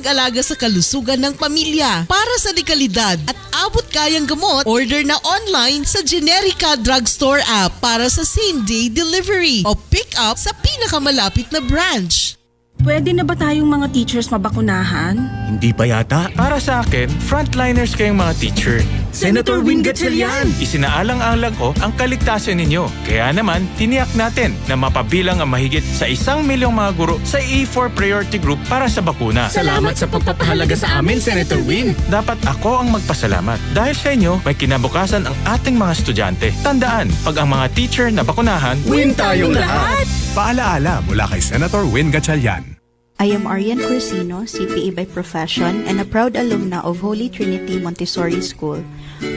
pag-alaga sa kalusugan ng pamilya. Para sa dekalidad at abot kayang gamot, order na online sa Generica Drugstore app para sa same-day delivery o pick up sa pinakamalapit na branch. Pwede na ba tayong mga teachers mabakunahan? Hindi pa yata. Para sa akin, frontliners kayong mga teacher. Senator Win Gatchalian! Isinaalang-alang ko ang kaligtasan ninyo. Kaya naman, tiniyak natin na mapabilang ang mahigit sa 1 milyong mga guro sa E4 Priority Group para sa bakuna. Salamat sa pagpapahalaga sa amin, Senator Win! Dapat ako ang magpasalamat. Dahil sa inyo, may kinabukasan ang ating mga estudyante. Tandaan, pag ang mga teacher na bakunahan, Win tayong lahat! Paalaala mula kay Senator Win Gatchalian. I am Arian Corsino, CPA by profession and a proud alumna of Holy Trinity Montessori School.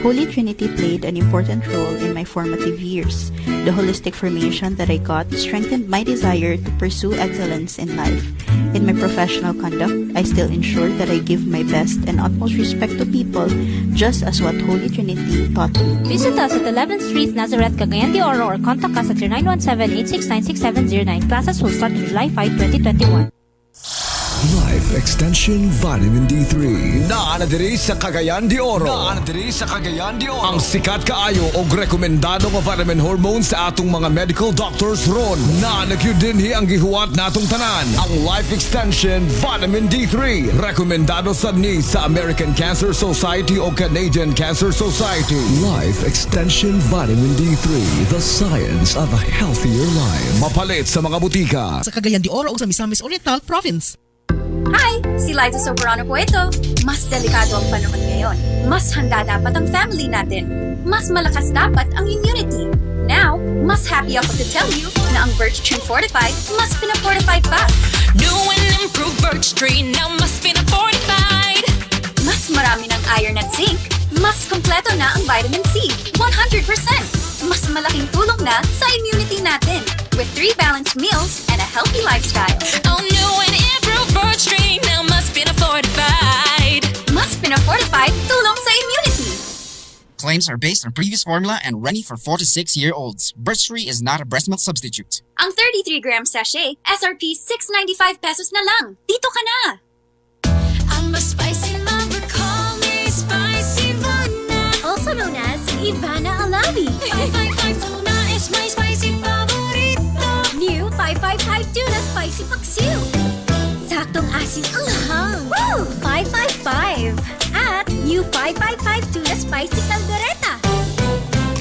Holy Trinity played an important role in my formative years. The holistic formation that I got strengthened my desire to pursue excellence in life. In my professional conduct, I still ensure that I give my best and utmost respect to people, just as what Holy Trinity taught me. Visit us at 11th Street, Nazareth, Cagayan de Oro, or contact us at 0917-869-6709. Classes will start on July 5, 2021. Life Extension Vitamin D3. Naanadiri sa Cagayan de Oro. Ang sikat kaayo o rekomendado nga vitamin hormone sa atong mga medical doctors ron. Naanagyud dinhi ang gihuwat natong tanan. Ang Life Extension Vitamin D3. Rekomendado sad ni sa American Cancer Society o Canadian Cancer Society. Life Extension Vitamin D3. The science of a healthier life. Mapalit sa mga butika. Sa Cagayan de Oro o sa Misamis Oriental Province. Hi! Si Liza Soberano po ito. Mas delikado ang panahon ngayon. Mas handa dapat ang family natin. Mas malakas dapat ang immunity. Now, mas happy ako to tell you na ang Birch Tree Fortified mas pina-fortified pa. New and improved Birch Tree, now mas pina-fortified. Mas marami ng iron at zinc. Mas kompleto na ang vitamin C. 100%! Mas malaking tulong na sa immunity natin. With 3 balanced meals and a healthy lifestyle. Oh, new and improved Birch Tree, now mas pina-fortified. Mas pina-fortified tulong sa immunity. Claims are based on previous formula and ready for 4 to 6-year-olds. Birch Tree is not a breast milk substitute. Ang 33-gram sachet, SRP 695 pesos na lang. Dito ka na! I'm a spicy lover, call me Spicy Ivana. Also known as Ivana Alawi. 555 tuna is my spicy paborito. New 555 Tuna Spicy Paksiw. Saktong asin anghang. Woo! 555. At new 555 Tuna Spicy Caldereta.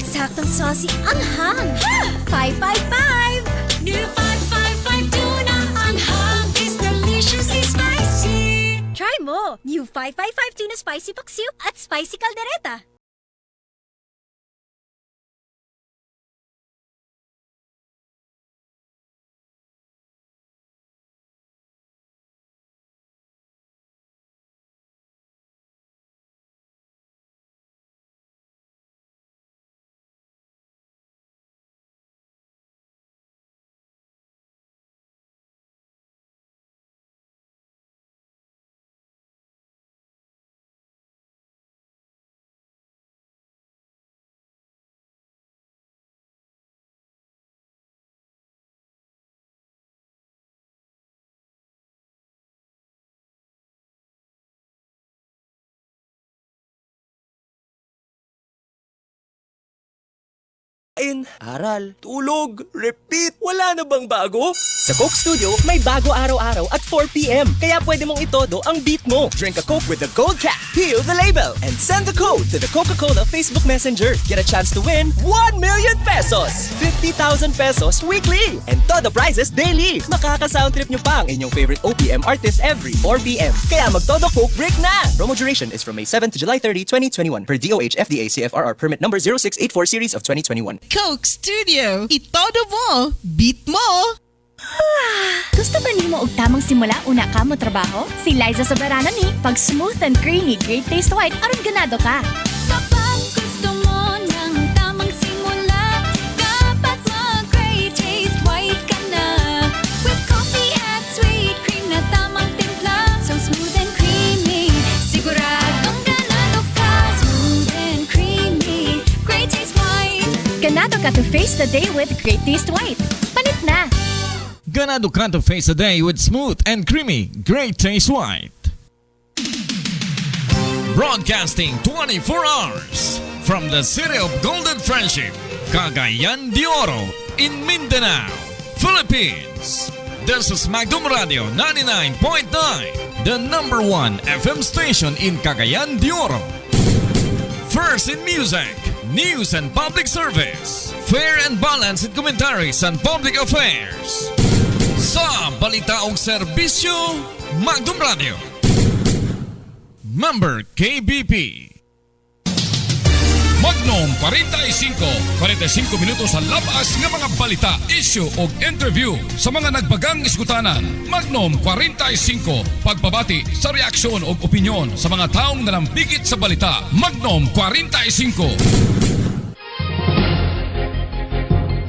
Saktong saucy anghang. 555. New 555 tuna anghang is deliciously spicy. Try mo! New 555 Tuna Spicy Paksiw at Spicy Caldereta. Aral, tulog, repeat. Wala na bang bago? Sa Coke Studio, may bago araw-araw at 4 p.m. Kaya pwede mong itodo ang beat mo. Drink a Coke with the gold cap, peel the label, and send the code to the Coca-Cola Facebook Messenger. Get a chance to win 1 million pesos, 50,000 pesos weekly, and todo prizes daily. Makaka-sound trip nyo pa ang inyong favorite OPM artist every 4 p.m. Kaya magtodo Coke break na! Promo duration is from May 7 to July 30, 2021 per DOH FDA CFRR permit number 0684 series of 2021. Coke Studio, itodo mo, beat mo! Gusto ba nimo og tamang simula una ka mo trabaho? Si Liza Soberano ni pag smooth and creamy great taste white aron ganado ka. Kapag gusto mo ng tamang simula, dapat mag-great taste white ka na. With coffee at sweet cream na tamang timpla, so smooth and creamy, siguradong ganado ka. Smooth and creamy, great taste white. Ganado ka to face the day with great taste white. Panit na! Ganado ka to face the day with smooth and creamy, great taste white. Broadcasting 24 hours from the city of Golden Friendship, Cagayan de Oro in Mindanao, Philippines. This is Magdum Radio 99.9, the number 1 FM station in Cagayan de Oro. First in music, news and public service, fair and balanced in commentaries and public affairs. Sa balita o serbisyo, Magdum Radio. Member KBP. Magnum 45 minutos sa labas ng mga balita, issue o interview sa mga nagbagang iskutanan. Magnum 45, pagpabati sa reaksyon o opinyon sa mga taong nalambigit sa balita. Magnum 45.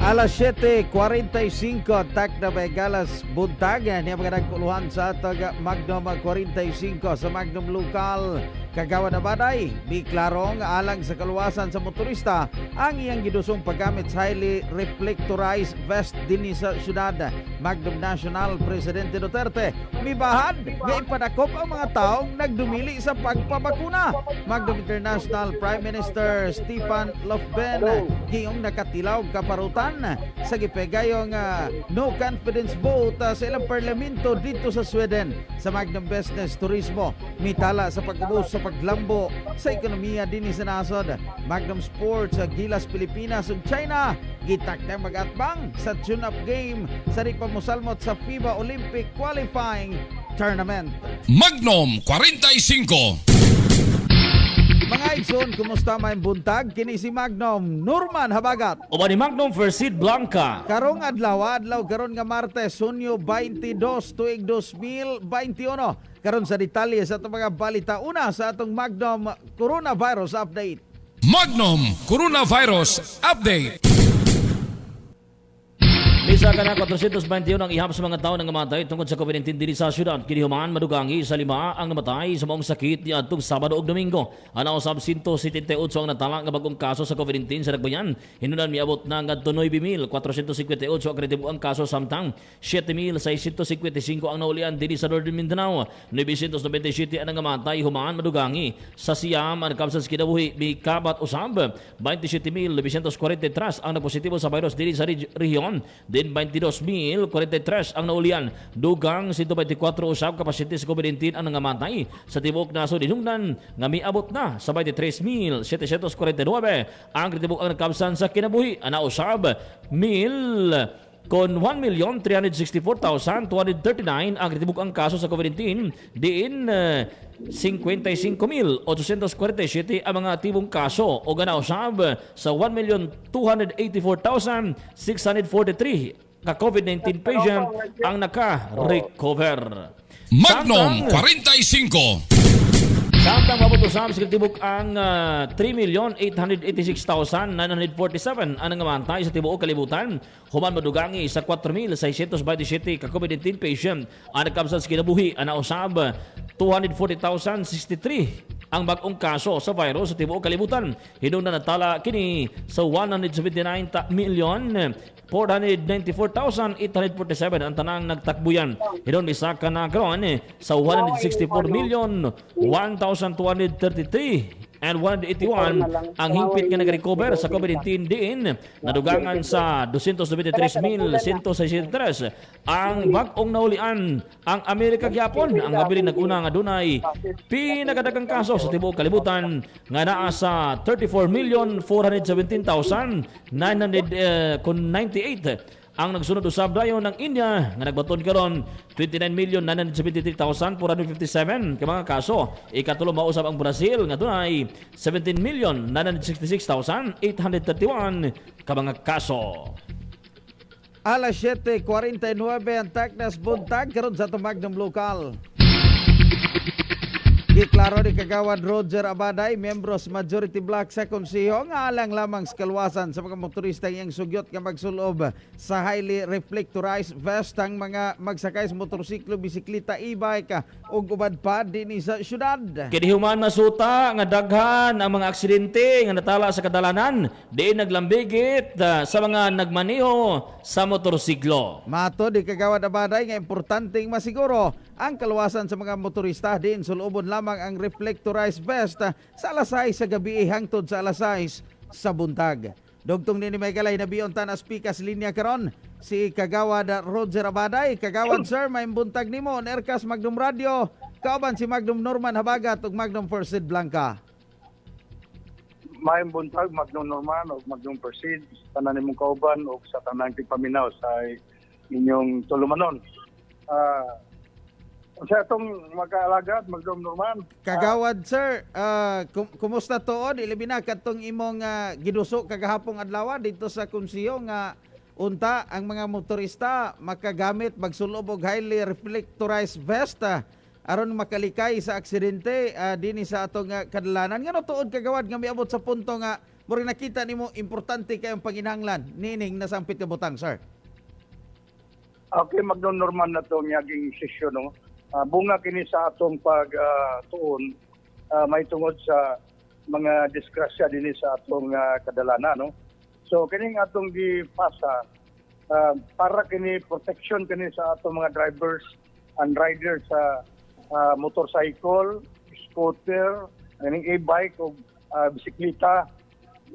Alas 7:45, tak na may galas buntag. Niya mga nagkuluhan sa atag Magnum 45 sa Magnum Local. Kagawa na baday, biklarong alang sa kaluwasan sa motorista ang iyang gidusong paggamit sa highly reflectorized vest din sa syudad. Magnum National Presidente Duterte mibahad nga ipadakop ang mga taong nagdumili sa pagpabakuna. Magnum International Prime Minister Stefan Löfven giyong nakatilaw kaparutan sa gipegayong no confidence vote sa ilang parlamento dito sa Sweden. Sa Magnum Business Turismo mitala sa pag-ubos sa paglambo sa ekonomiya din sa nasod. Magnum Sports sa Gilas Pilipinas ug China gitakdang mag-atbang sa tune-up game sa di pamusalmot sa FIBA Olympic Qualifying Tournament. Magnum 45. Mga igsoon, kumusta may buntag? Kini si Magnum Norman Habagat. O ba ni Magnum Versid Blanca? Karong adlaw karon nga Martes, Hunyo 22, tuig 2021. Karon sa detalye sa itong mga balita. Una sa atong Magnum Coronavirus Update. Magnum Coronavirus Update. Bisa ka na 421 ang ihap sa mga tao nang namatay tungkol sa COVID-19 diri sa syudad. Kinihuman madugangi sa 5 ang namatay sa maong sakit ni adtong Sabado ug Domingo. Anaw sab 178 ang natala nga bagong kaso sa COVID-19 sa Nagbayan. Hinunan miabot na ngadto 9,458 ang kredibo ang kaso samtang 7,655 ang naulian diri sa Northern Mindanao. 997 ang namatay human madugangi sa Siam ang kapsas kinabuhi mikabat usab 27,943 ang nagpositibo sa virus diri sa rehiyon. Din 22,043 ang naulian. Dugang 124 usab ka pasyente sa COVID-19 ang nangamatay sa tibok nasod hinungdan nga miabot na sa 23,749 ang tibok ang nagkabsan sa kinabuhi. Ana usab 1,364,239 ang tibok ang kaso sa COVID-19 diin 55,847 ang mga tibong kaso o ganaw sab sa 1,284,643 ka COVID-19 patient ang naka-recover. Magnum 45. Samtang mabot usab sa tibok ang 3,886,947 ang nangamatay sa tibuok kalibutan. Human madugangi sa 4,627 ka COVID-19 patient ang nagkabsat sa kinabuhi. Ana usab 240,063 ang bagong kaso sa virus sa tibuok kalibutan. Hinungdan natala kini sa 179,494,847 ang tanang nagtakbuyan. Hinon misaka na karon sa 164,001,233 and 181 ang hingpit nga nag-recover sa COVID-19 diin nadugangan sa 223,163 ang bagong naulian ang Amerika gyapon ang mabiling naguna nga dunay pinakadagang kaso sa tibuok kalibutan nga naa sa 34,417,998 ang nagsunod usab dayon ng India nga nagbaton karon 29,973,457 ka mga kaso. Ikatulo mausab ang Brazil nga dunay 17,966,831 ka mga kaso. Alas 7:49 ang taknas buntag karon sa itong Magnum Local. Giklaro ni Kagawad Roger Abaday, membros Majority Block sa Konseho nga alang lamang sa kalwasan sa mga motorista iyang sugyot nga magsulob sa highly reflectorized vest ang mga magsakay sa motorsiklo, bisikleta, e-bike ug ubad pa dinhi sa syudad. Kinihuman masuta nga daghan ang mga aksidente nga natala sa kadalanan di naglambigit sa mga nagmaneho sa motorsiklo. Mato di Kagawad Abaday nga importanteng masiguro ang kalwasan sa mga motorista din sulubon lamang lamang ang reflectorized vest sa alas 6 sa gabi hangtod sa alas 6 sa buntag. Dugtong nini may kalay na biyon tanas pikas linya karon si Kagawad Roger Abaday. Kagawad sir, may buntag nimo on Aircast Magnum Radio. Kauban si Magnum Norman Habagat ug Magnum First Blanca. May buntag Magnum Norman o Magnum Persid sa tanan nimong kauban o sa tanan paminaw sa inyong tulumanon. Sa itong mag-aalaga Magnum Norman. Kagawad sir, kumusta tuod? Ilabi na katong imong giduso kagahapong adlaw dito sa Kunsiyo nga unta ang mga motorista makagamit magsulob og highly reflectorized vest aron makalikay sa aksidente dinhi sa atong kadalanan. Ngano tuod kagawad nga miabot sa punto nga murag nakita nimo importante kay ang panginahanglan nining nasampit ka butang sir? Okay, Magnum Norman na to miyaging sesyon no. Bunga kini sa atong pagtuon may tungod sa mga disgrasya dinhi sa atong kadalanan no. So kining atong gipasa para kini protection kini sa atong mga drivers and riders sa motorcycle, scooter, kining e-bike o bisikleta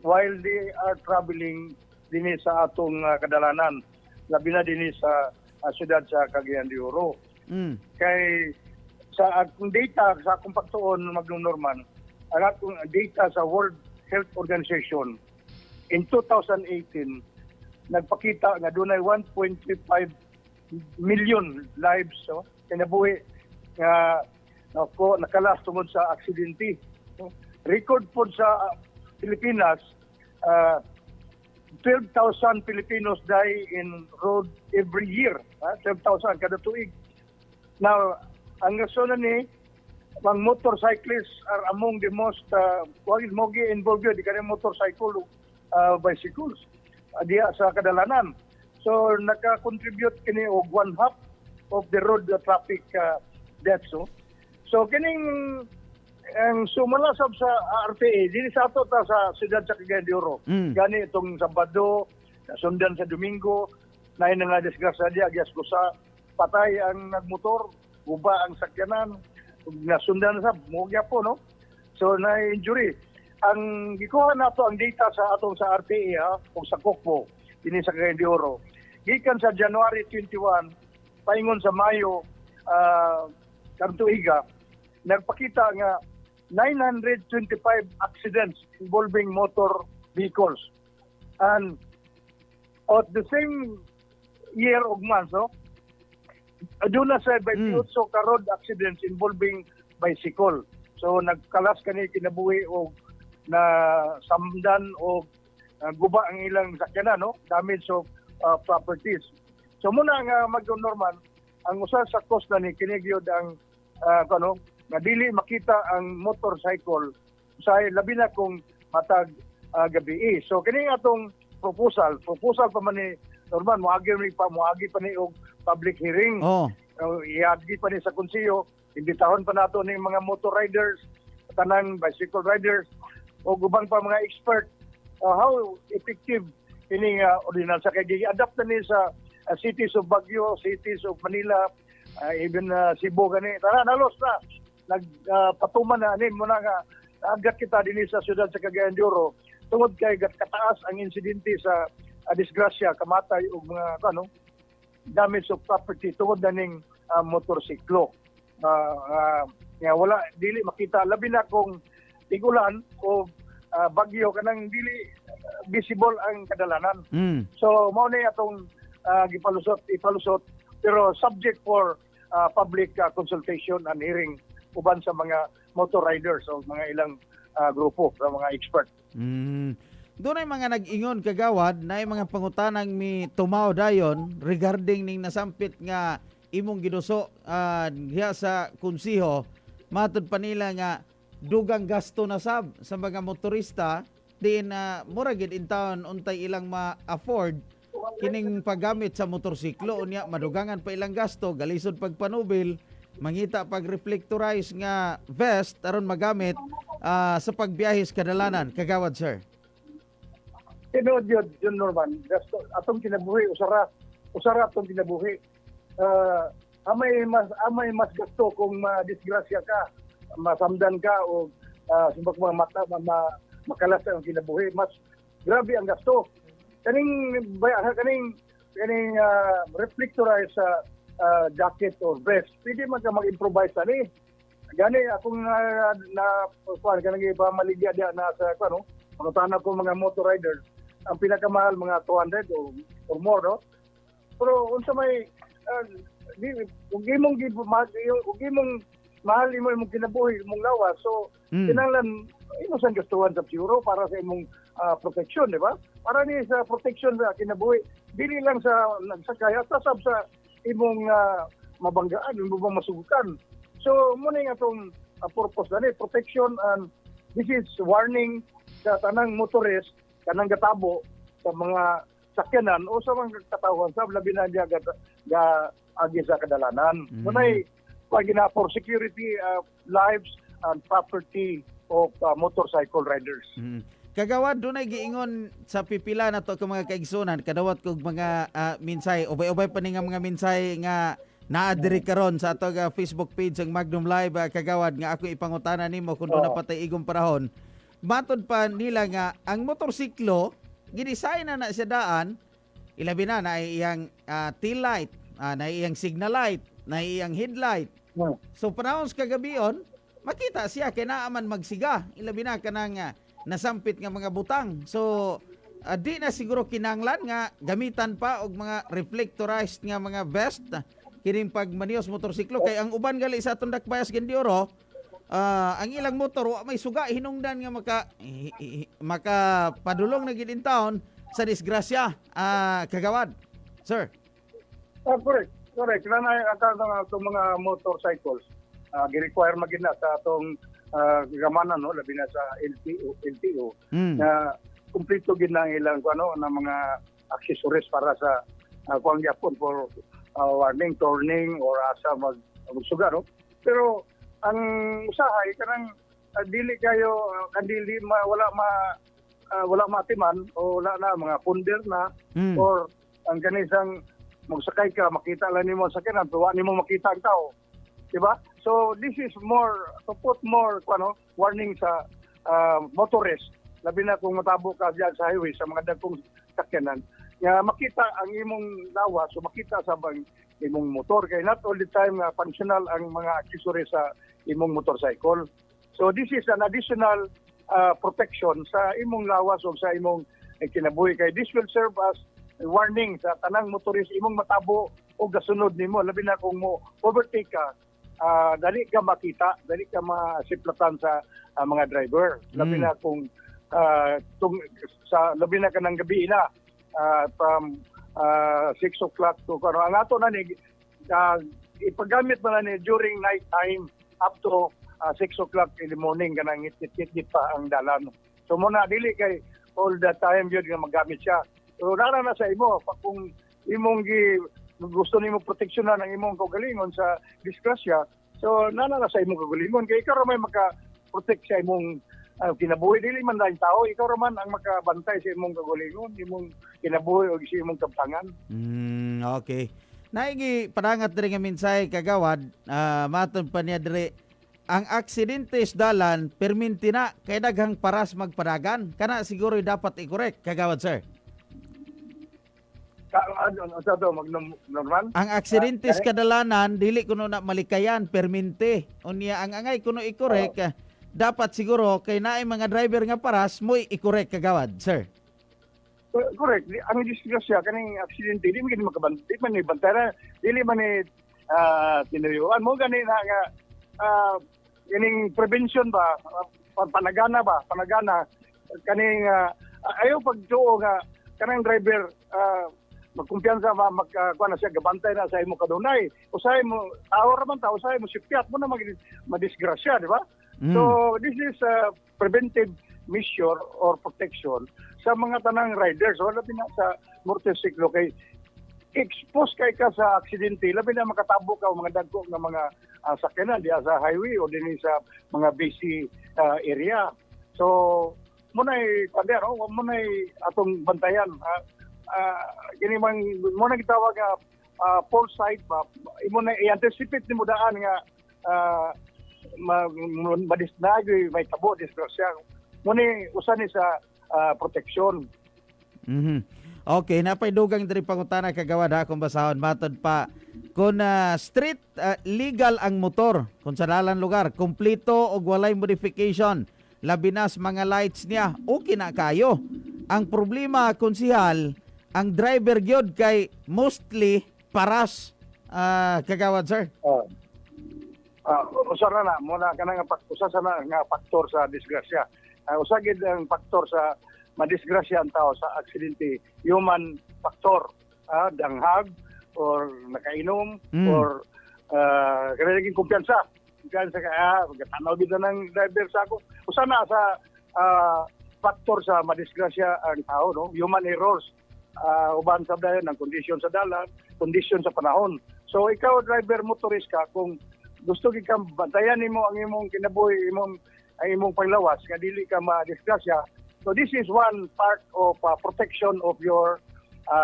while they are traveling dinhi sa atong kadalanan labi na dinhi sa siyudad sa Cagayan de Oro. Kay sa akong data sa akong pagtuon Magnum Norman, ang akong data sa World Health Organization in 2018 nagpakita nga dunay 1.35 million lives kinabuhi nga nakalas tungod sa aksidente. Record po sa Pilipinas 12,000 Filipinos die in road every year. 12,000 kada tuig. Now, ang rason ni ang motorcyclists are among the most mogi involved di kanang motorcycle bicycles diya sa kadalanan. So naka-contribute kini og 1/2 of the road traffic deaths. So kining ang sumalasab sa RTA dinhi sa ato ta sa siyudad sa Cagayan de Oro. Gani itong Sabado, sundan sa Domingo, na nga disgrasya diya agyas kusa patay ang nagmotor, guba ang sakyanan, nasundan sa mugya po, no? So, na-injury. Ang gikuha nato ang data sa atong sa RTA o sa COCPO, ini sa Cagayan de Oro. Gikan sa January 21, paingon sa Mayo, Kantuiga, nagpakita nga 925 accidents involving motor vehicles. And at the same year of month, no? Doon na sa 28 ka road accidents involving bicycle. So nagkalas kani kinabuhi o na samdan o guba ang ilang sakyanan, no? Damage of properties. So muna nga Magnum Norman, ang usa sa cause na ni kinigyod ang nga dili makita ang motorcycle sa labi na kung matag gabi. So kini atong proposal pa man ni Norman moagi pa ni og public hearing. Iagi pa ni sa konseyo, imbitahon pa nato ning mga motor riders, tanang bicycle riders o ubang pa mga expert how effective ini ordinansa kay gi-adapt na ni sa cities of Baguio, cities of Manila, even Cebu gani. Tara nalos na nagpatuman na ani mo na nga agad kita dinhi sa siyudad sa Cagayan de Oro tungod kay kataas ang insidente sa disgrasya, kamatay og mga damage of property tungod na ning motorsiklo. Wala dili makita labi na kung tigulan o bagyo kanang dili visible ang kadalanan. So mao ni atong ipalusot pero subject for public consultation and hearing uban sa mga motor riders o mga ilang grupo sa mga expert. Doon ay mga nag-ingon kagawad na ay mga pangutanang mi tumaw dayon regarding ning nasampit nga imong giduso diha sa konsiho. Matud pa nila nga dugang gasto na sab sa mga motorista din mura gid in town untay ilang ma-afford kining paggamit sa motorsiklo unya madugangan pa ilang gasto galisod pagpanubil mangita pag reflectorize nga vest aron magamit sa pagbiyahe sa kadalanan. Kagawad sir. Tinood yun Norman, atong kinabuhi usara atong kinabuhi. Amay mas gasto kung madisgrasya ka masamdan ka o subak mga mata makalas ang kinabuhi, mas grabe ang gasto. Kaning reflectorized sa jacket or vest, pwede man ka mag-improvise ani. Gani akong kanang iba maligya diya na sa pangutana ko mga motor riders, ang pinakamahal mga 200 or more, no? Pero unsa may ug imong mahal imong kinabuhi imong lawas, so kinahanglan imo sang gastuhan sa siguro para sa imong protection, di ba? Para ni sa protection sa kinabuhi, dili lang sa nagsakay at sab sa imong mabanggaan, imong masugukan. So muna nga itong purpose na protection, and this is warning sa tanang motorist kanang gatabo sa mga sakyanan o sa mga katawhan sa labi na diya agi sa kadalanan. Munay pagina for security lives and property of motorcycle riders. Kagawad, doon ay giingon sa pipila na to mga kaigsunan, kadawat kog mga minsay, ubay-ubay pa ni nga mga minsay nga naadiri karon sa ato Facebook page ang Magnum Live, kagawad, nga ako ipangutana nimo kung doon na patay igong panahon. Matod pa nila nga ang motorsiklo gidesign na siya daan, ilabi na iyang tail light, na iyang signal light, na iyang headlight. So panahon sa kagabion, makita siya kay naaman magsiga, ilabi na kanang nasampit nga mga butang. So di na siguro kinanglan nga gamitan pa og mga reflectorized nga mga vest kining pagmanios motorsiklo, kay ang uban gali sa atong dakbayas Gendioro, ang ilang motor wa may suga, hinungdan nga makapadulong na gid in town sa disgrasya. Kagawad, sir. Correct. Kanang atong mga motorcycles gi-require magina sa atong gamanan, no, labi na sa LTO na kumpleto gid na ilang na mga accessories para sa kuang gyapon for warning, turning or asa magsuga, no. Pero ang usahay kanang dili kayo kandili wala matiman o wala na mga punder na or ang kanisang magsakay ka makita lang nimo sa sakyanan pero wa nimo makita ang tao, di ba? So this is more to put more warning sa motorist, labi na kung matabo ka diyan sa highway sa mga dagkong sakyanan nga makita ang imong lawas o makita sa imong motor, kay not all the time functional ang mga accessories sa imong motorcycle. So this is an additional protection sa imong lawas o sa imong kinabuhi, kay this will serve as a warning sa tanang motorist imong matabo o gasunod nimo, labi na kung mo overtake ka, dali ka makita, dali ka masiplatan sa mga driver, labi na kung labi na kanang gabi na from 6 o'clock to ang ato na ni ipagamit mo na ni during night time up to 6 o'clock in the morning, kanang ngit pa ang dalan. So muna dili kay all the time yun nga magamit siya. So nara na sa imo kung imong gusto nimo proteksyonan ang imong kaugalingon sa disgrasya, so nana na sa imong kaugalingon kay ikaw may maka-protect sa imong kinabuhi, dili man lang tao, ikaw raman ang makabantay sa imong kaugalingon, imong kinabuhi o sa imong kaptangan. Okay. Naigi padangat diri nga minsay, kagawad, matud pa niya diri ang aksidente sa dalan perminti na kay daghang paras magpadagan, kana siguro dapat i-correct, kagawad, sir. Ang aksidente sa kadalanan dili kuno na malikayan perminti, unya ang angay kuno i-correct, dapat siguro kay naay mga driver nga paras mo i-correct, kagawad, sir. Correct. Ang disgrasya kaning aksidente di man makabantay, di man ibantara, dili man tinuyuan mo gani na nga kaning prevention ba, panagana kaning ayaw pagtuo nga kanang driver magkumpiyansa ba magkuha na siya, gabantay na sa imo kadunay. Usahay mo, tao raman tao, usahay mo sipyat mo na madisgrasya, di ba? So, this is a preventive measure or protection sa mga tanang riders. So, labi na sa motorsiklo kay expose kay ka sa aksidente, labi na makatabo ka o mga dagko ng mga sakyanan diya sa highway o din sa mga busy area. So, muna'y atong bantayan. Kini man mo na gitawag foresight ba, imo na i-anticipate nimo daan nga madisnagay may tabo disgrasya. Muni usa ni sa proteksyon. Okay, napay dugang diri pangutana kagawad ha kung basahon matod pa kung street legal ang motor kung sa dalan lugar kompleto og walay modification labi na sa mga lights niya okay na kayo. Ang problema konsihal ang driver gyud kay mostly paras kagawad sir. Usa na muna kanang usa sa nga faktor sa disgrasya. Usa gid ang faktor sa madisgrasya ang tao sa aksidente, human factor, danghag or nakainom or kanang kumpiyansa. Kumpiyansa ka tanaw bida ng driver sa ako. Usa na sa faktor sa madisgrasya ang tao, no? Human errors. Uban sa dayon ng kondisyon sa dalan, kondisyon sa panahon. So ikaw driver motorist ka kung gusto gid ka bantayan nimo ang imong kinabuhi, ang imong panglawas nga dili ka madisgrasya. So this is one part of protection of your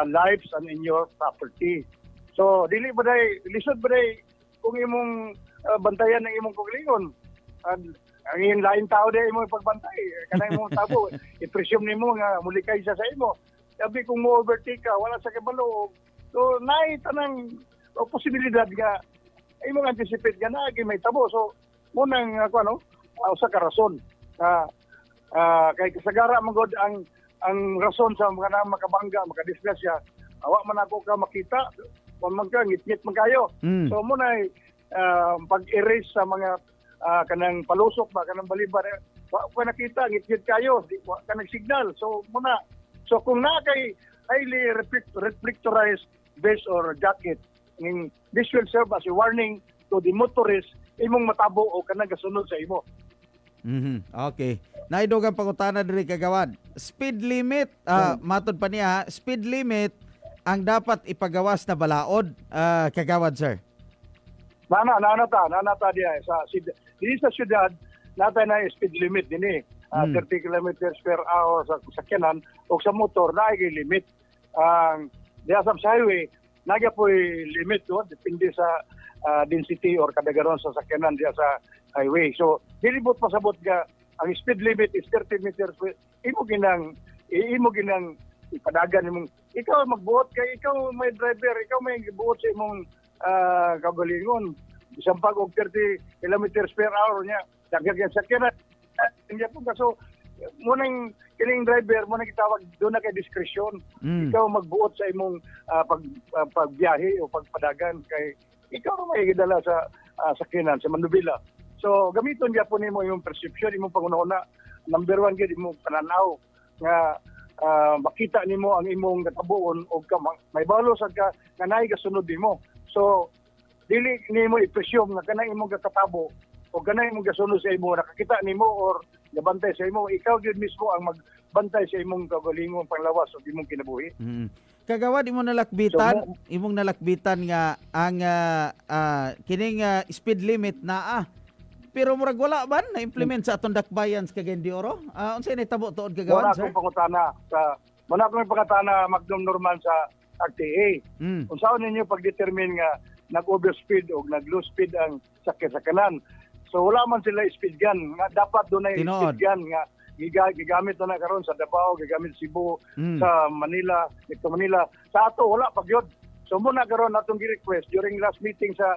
lives and in your property. So dili ba day lisod ba day kung imong bantayan ang imong kaugalingon. Ang lain tao day imong pagbantay kanang imong tabo i-presume nimo nga mulikay siya sa imo. Sabi kung mo overtake ka wala sa kabalo. So naay tanang posibilidad nga imong anticipate nga naagi may tabo. So munang usa ka rason kay kasagara magod ang rason sa mga makabangga makadisgrasya awa man ako ka makita kung man ka ngit-ngit man kayo. So muna pag-erase sa mga kanang palusok ba kanang balibar wa ko nakita ngit-ngit kayo di wa ka nagsignal. So muna kung na kay highly reflectorized vest or jacket this will serve as a warning to the motorist imong matabo o kanang gasunod sa imo. Okay. Naidugang pangutana diri kagawad. Speed limit, matod pa niya, speed limit ang dapat ipagawas na balaod, kagawad sir. Nanata diya sa syudad natay na speed limit dinhi. 30 kilometers per hour sa sakyanan o sa motor na ay limit. Diya sa highway nagya po'y limit doon depende sa density or kadagaron sa sakyanan diya sa highway. So dilibot pasabot nga ang speed limit is 30 meters per imo ginang ipadagan imong ikaw magbuot kay ikaw may driver, ikaw may gibuot sa imong kagalingon. Isang pag og 30 kilometers per hour niya dagdag sa sakyanan. Hindi po kaso munang kining driver mo gitawag doon na kay diskresyon. Ikaw magbuot sa imong pagbiyahe o pagpadagan kay ikaw may gidala sa sakyanan sa manubila. So gamiton gyapon nimo imong perception, imong panguna-una. Number 1 gyud imong pananaw nga makita nimo ang imong katabuon o may balo sad ka nga naay gasunod nimo. So dili nimo i-presume nga kanang imong katabo o kanang imong gasunod sa imo nakakita nimo or gabantay sa imo, ikaw gyud mismo ang magbantay sa imong kaugalingon panglawas o imong kinabuhi. Kagawad imong nalakbitan nga ang kining speed limit naa. Pero murag wala ban na implement sa atong dakbayan sa Cagayan de Oro? Unsay nahitabo tuod kagawad sir? Muna akong pangutana Magdom Norman sa RTA. Kung saan ninyo pag-determine nga nag-overspeed o nag-low speed ang sakyanan. So wala man sila speed gun nga dapat doon ay speed gun nga gigamit na karon sa Davao, gigamit Cebu, sa Manila, dito Manila. Sa ato wala pa gyud. So muna karon natong gi-request during last meeting sa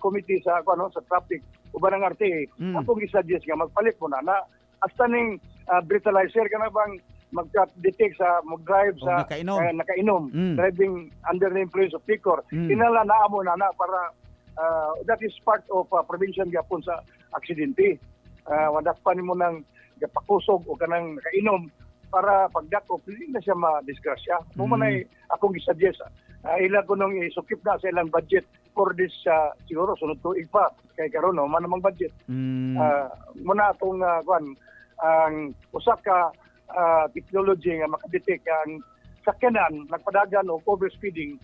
committee sa sa traffic uban ng RTA. Akong gi-suggest nga magpalit mo na hasta ning breathalyzer kana bang mag-detect sa mag-drive sa nakainom, driving under the influence of liquor. Kinala na amo na para that is part of prevention gyapon sa aksidente. Wadak pa nimo nang pakusog o kanang nakainom para pagdako dili na siya ma-disgrasya. Mo man ay akong gi-suggest ila ko nung isukip na sa ilang budget for this siguro sunod tuig pa kay karon man namang budget. Muna atong ang usa ka technology nga makadetect ang sakyanan nagpadagan o overspeeding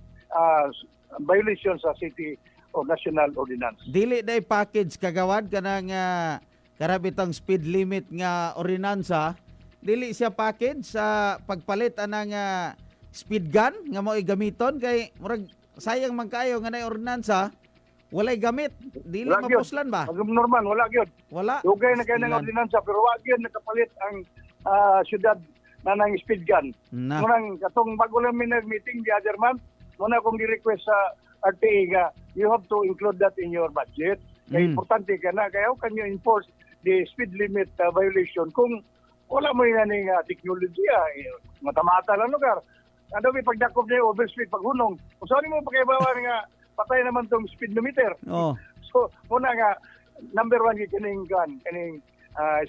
violation sa city o national ordinance. Dili day package kagawad kanang karabitang speed limit nga ordinansa, dili siya package sa pagpalit anang speed gun nga mao gamiton kay murag sayang man kayo nga nay ordinansa walay gamit. Dili Wala gyud. mapuslan ba? Norman, wala gyud. Wala. Dugay na kayo ng Silan. ordinansa pero wag yun nakapalit ang syudad na ng speed gun. Na. Munang katong bago lang may nag-meeting the other month, muna akong gi-request sa RTA nga you have to include that in your budget. Kaya importante ka na, kaya how can you enforce the speed limit violation kung wala mo yun ng teknolohiya, mata-mata lang lugar. Ano may pagdakop niya overspeed paghunong. Kung saan mo pakibawa nga patay naman tong speed limiter. Oh. So, muna nga, number one, kaning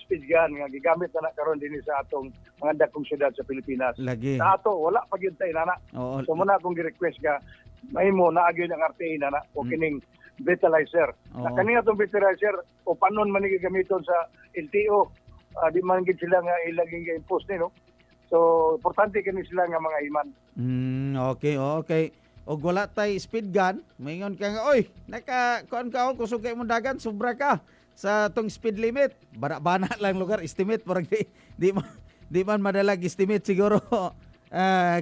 speed gun nga gigamit na karon din sa atong mga dakong syudad sa Pilipinas. Lagi. Sa ato, wala pa gyud tay nana. Oo. So muna akong gi-request nga, mahimo na agyo ang RTA nana o kining breathalyzer. Oo. Na kanina itong breathalyzer, o panon man gamiton sa LTO, di man gid sila nga ilaging ga-impose ni, no? So, importante kini sila nga mga iman. Okay. Og wala tay speed gun, maingon ka nga, oy, kuan ka ako, kusog kay mong dagan, sobra ka sa tong speed limit. Bana lang lugar, estimate, parang di man madalag estimate siguro,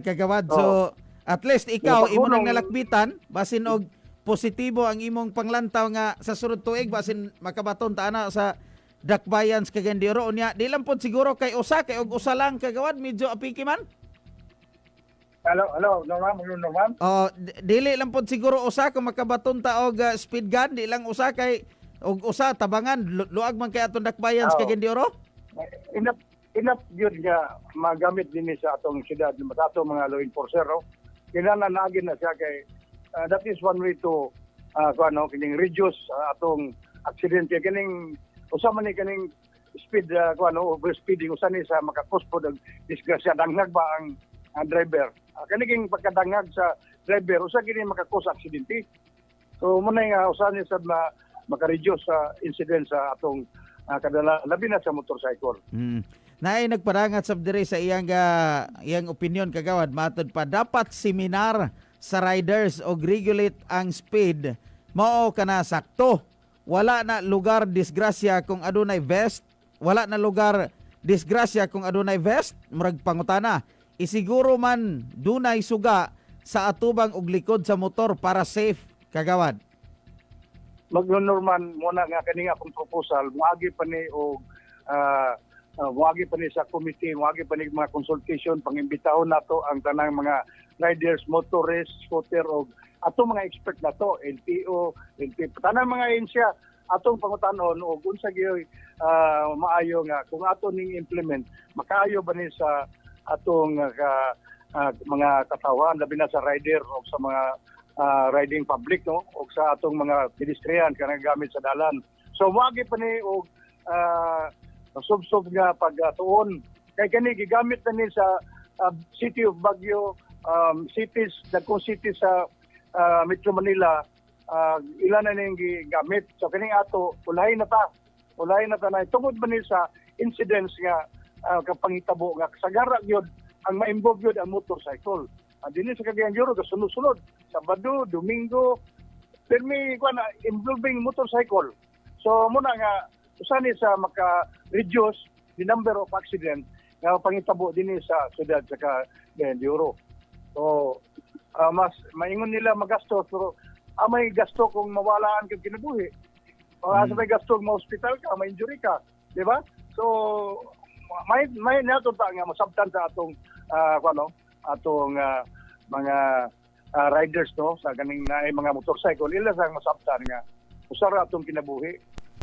kagawad. So, at least ikaw, imo nang nalakbitan, basin og positibo ang imong panglantaw nga sa sunod tuig, basin makabaton ta ana sa Dakbayan sa Cagayan unya. Di lang po siguro kay usa, kay og usa lang kagawad, medyo apiki man. Hello, Norman? Dili lang po siguro usa kung makabaton ta og speed gun, di lang usa kay og usa tabangan luag man kay atong Dakbayan sa Cagayan de Oro. Enough yun nga magamit din sa atong syudad, sa atong mga law enforcer, no? Kailangan naagin na siya kay that is one way to kining reduce atong aksidente. Kining usa man ni kining speed overspeeding usa ni sa makakos po ng disgrasya, dangag ba ang driver. Kaning pagkadangag sa driver usa kini makakos aksidente. So muna nga usa ni sad maka-reduce sa incident sa atong kadala labi na sa motorcycle. Naay nagparangat sab diri sa iyang opinion kagawad, matod pa dapat seminar sa riders og regulate ang speed mao kana sakto. Wala na lugar disgrasya kung adunay vest, wala na lugar disgrasya kung adunay vest, murag pangutana. Isiguro man dunay suga sa atubang ug likod sa motor para safe kagawad. Norman muna nga kani akong proposal, moagi pa ni og muagi pa ni sa committee, muagi pa ni mga consultation, pangimbitahon nato ang tanang mga riders, motorists, scooter o atong mga expert na to, LTO, tanang mga insya, atong pangutanon o unsa gyud maayo nga kung ato ning implement, makaayo ba ni sa atong mga katawan, labi na sa rider o sa mga riding public, no, o sa atong mga pedestrian kanang gamit sa dalan. So muagi pa ni og sub nga pagtuon kay kani gigamit na ni sa City of Baguio, cities, dagkong cities sa Metro Manila, ilan na ning gigamit. So kani ato ulahin na ta na tungod ba ni sa incidents nga kapangitabo nga sagara gyud ang ma-involve gyud ang motorcycle. Dinhi sa Cagayan de Oro sunod-sunod, Sabado, Domingo, permi involving motorcycle. So muna nga usa ni sa maka-reduce the number of accident nga pangitabo dinhi sa syudad sa Cagayan de Oro. So mas maingon nila magastos pero may gasto kung mawalaan kang kinabuhi. May gasto mo hospital ka, may injury ka, di ba? So may nato ta nga masabtan sa atong mga riders, no, sa kaning naay mga motorcycle, ila sa masabtan nga usara atong kinabuhi,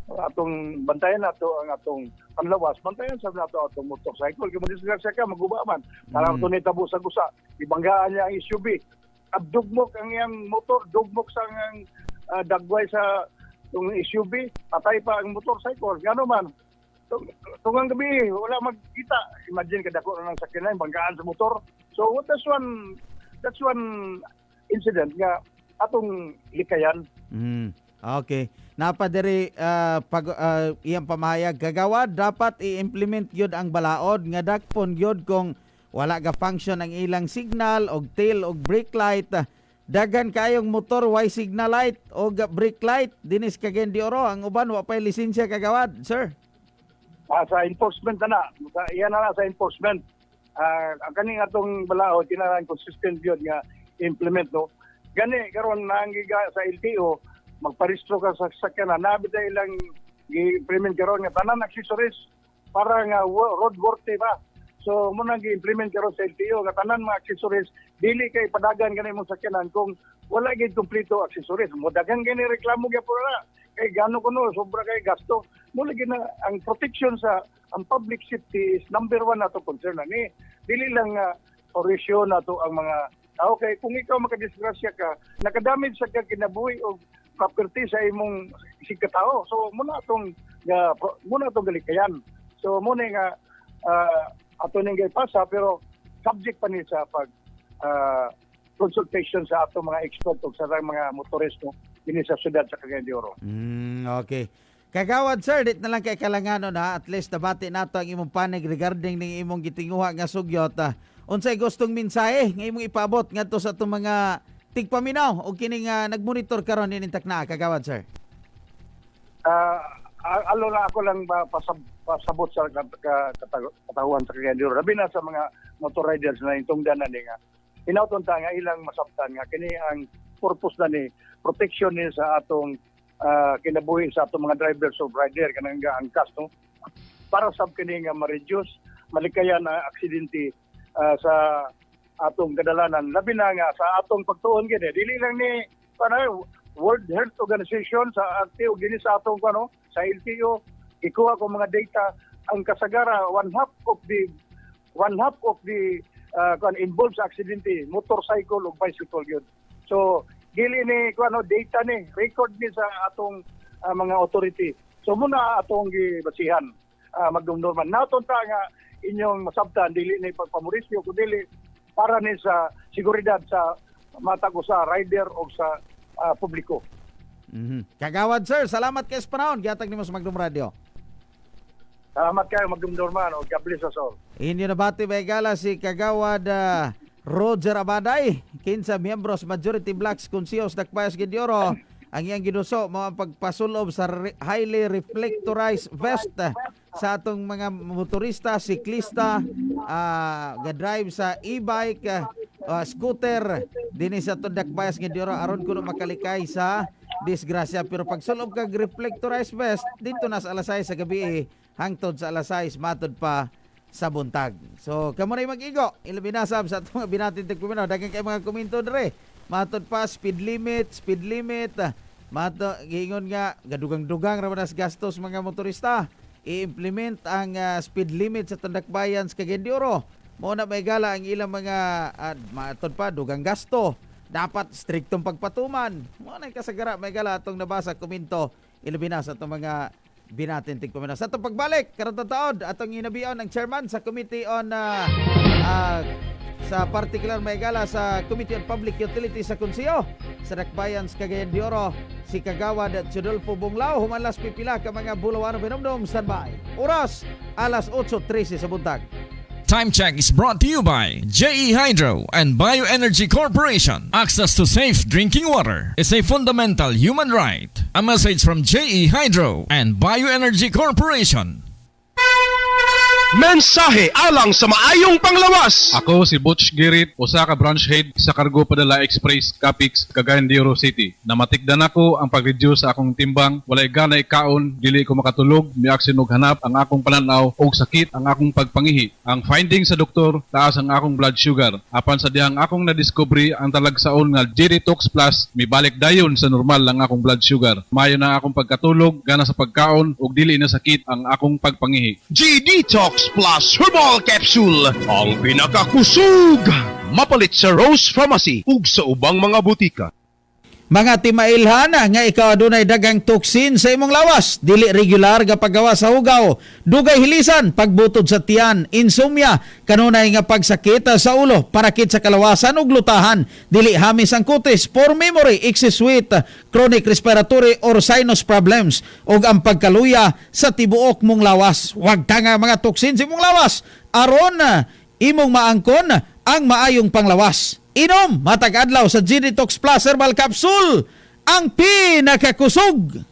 atong bantayan nato ang atong panlawas, bantayan sa nato atong motorcycle. Kung disgrasya ka, maguba man. Para ito ni tabo sa gusa, ibanggaan niya ang SUV. Abdugmok ang iyang motor, dugmok sa ang dagway sa itong SUV, patay pa ang motorcycle. Gano man. Tungang gabi, wala magkita. Imagine kadako na ng sakyanan, banggaan sa motor. So that's one incident nga atong likayan. Okay. Napadiri iyang pamahayag kagawad, dapat i-implement gyud ang balaod nga dakpon gyud kung wala ga function ang ilang signal og tail og brake light. Dagan kayong motor way signal light og brake light dinis Cagayan de Oro, ang uban wa pay lisensya kagawad, sir. Sa enforcement na iyan na sa enforcement. Ang kaning atong balaod kinahanglan consistent gyud nga implement, no. Gani karon naanggiga sa LTO magparehistro ka sa sakyanan, nabi tayo ilang i-implement karon nga tanan accessories para nga roadworthy ba. So muna gi-implement karon sa LTO nga tanan mga accessories dili kay padagan gani mong sakyanan kung wala gid kompleto accessories. Mo daghang gani reklamo gyapon na kay gano kuno sobra kay gasto. Mula gid na ang protection sa ang public safety is number 1 nato concern ani. Dili lang orisyon nato ang mga tao kay kung ikaw makadisgrasya ka, nakadamage sa kinabuhi o property sa imong sigkatao. So muna atong galikayan. So muna nga ato ning pasa pero subject pa ni sa pag consultation sa ato mga expert o sa mga motorista dinhi sa syudad sa Cagayan de Oro. Okay. Kagawad sir, dit na lang kay kalangano na at least nabati nato ang imong panig regarding ning imong gitinguha nga sugyot. Unsay gustong mensahe nga imong ipabot ngadto sa atong mga tigpaminaw o kining nagmonitor karon ining takna, kagawad sir? Alo na ako lang pasabot sa katahuan sa Cagayan de Oro. Labi na sa mga motor riders na itungdan na nga. Inauton ta nga ilang masabtan nga kini ang purpose na ni protection ni sa atong kinabuhi sa atong mga drivers of rider kanang angkas no para sab kini nga ma-reduce malikayan na aksidente sa atong kadalanan labi na nga sa atong pagtuon gid dili lang ni World Health Organization sa RTO gini sa atong sa LTO ikuha ko mga data ang kasagara one half of the involved sa aksidente motorcycle o bicycle yun. So dili ni data ni record ni sa atong mga authority. So muna atong gibasihan magdumdurman. Naton ta nga inyong masabtan dili ni pagpamurisyo kundi para ni sa seguridad sa matag sa rider o sa publiko. Kagawad sir, salamat kay sa panahon gihatag nimo sa Magdum Radio. Salamat kayo magdumdurman o God bless us all. Inyo nabati Baygala si Kagawad Roger Abaday, kinsa miyembros Majority Blacks Consejos Dakbayas de Oro. Ang iyang ginuso mo ang pagpasulob sa highly reflectorized vest sa atong mga motorista, siklista, ga-drive sa e-bike, scooter dinhi sa atong Dakbayas de Oro aron kuno makalikay sa disgrasya. Pero pag sulob kag reflectorized vest dito na sa alas 6 sa gabi hangtod sa alas 6 matod pa sa buntag. So kamo na mag-igo ilabinasab sa atong binatin tigpumino daghang kay mga komento dire matod pa speed limit mato giingon nga gadugang-dugang ra manas gastos mga motorista i-implement ang speed limit sa Tandakbayan sa Cagayan de Oro. Mo na may gala ang ilang mga matod pa dugang gasto dapat striktong pagpatuman. Mo na kasagara may gala atong nabasa komento ilabina sa atong mga binatin tigpumina. Sa itong pagbalik, karong taon, atong inabiyon ng chairman sa Committee on sa particular may gala sa Committee on Public Utilities sa Konseyo sa Dakbayan sa Cagayan de Oro, si Kagawad Chudolfo Bunglao, humalas pipila ka mga bulawano binomdom standby. Oras, alas 8:13 sa buntag. Time check is brought to you by JE Hydro and Bioenergy Corporation. Access to safe drinking water is a fundamental human right. A message from JE Hydro and Bioenergy Corporation. Mensahe alang sa maayong panglawas. Ako si Butch Girit, usa ka branch head sa Cargo Padala Express Capix, Cagayan de Oro City. Namatikdan ako ang pag-reduce sa akong timbang, walay ganay kaon, dili ko makatulog, miaksin og hanap ang akong pananaw og sakit ang akong pagpangihi. Ang finding sa doktor, taas ang akong blood sugar. Apan sa dihang akong nadiscovery ang talagsaon nga G-Detox Plus, mibalik dayon sa normal lang akong blood sugar. Mayo na akong pagkatulog, gana sa pagkaon ug dili na sakit ang akong pagpangihi. G-Detox Plus Herbal Capsule, ang pinakakusog, mapalit sa Rose Pharmacy ug sa ubang mga butika. Mga timailhan nga ikaw adunay dagang toksin sa imong lawas, dili regular nga paggawa sa hugaw, dugay hilisan, pagbutod sa tiyan, insomnia, kanunay nga pagsakit sa ulo, parakit sa kalawasan ug lutahan, dili hamis ang kutis, poor memory, excess weight, chronic respiratory or sinus problems, ug ang pagkaluya sa tibuok mong lawas. Wag ta nga mga toksin sa imong lawas, aron imong maangkon ang maayong panglawas. Inom matag adlaw sa G-Detox Plus Herbal Capsule, ang pinakakusog.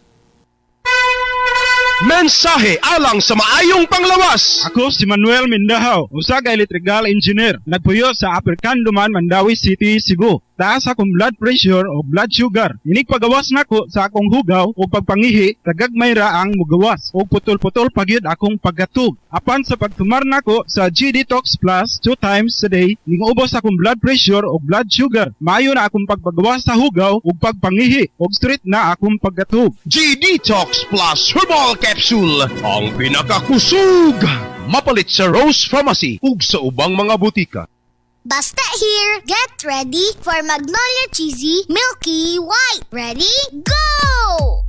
Mensahe alang sa maayong panglawas. Ako si Manuel Mindahaw, usa ka electrical engineer. Nagpuyo sa Upper Canduman, Mandawi City, Cebu. taas akong blood pressure o blood sugar. Inig pagawas nako sa akong hugaw o pagpangihi, kagagmay ra ang mugawas o putol-putol pagyud akong paggatug. Apan sa pagtumar nako sa G-Detox Plus 2 times a day, ningubos akong blood pressure o blood sugar. Maayo na akong pagpagawas sa hugaw o pagpangihi o straight na akong paggatug. G-Detox Plus Herbal Capsule, ang pinakakusog! Mapalit sa Rose Pharmacy ug sa ubang mga butika. Basta here, get ready for Magnolia Cheesy Milky White. Ready? Go!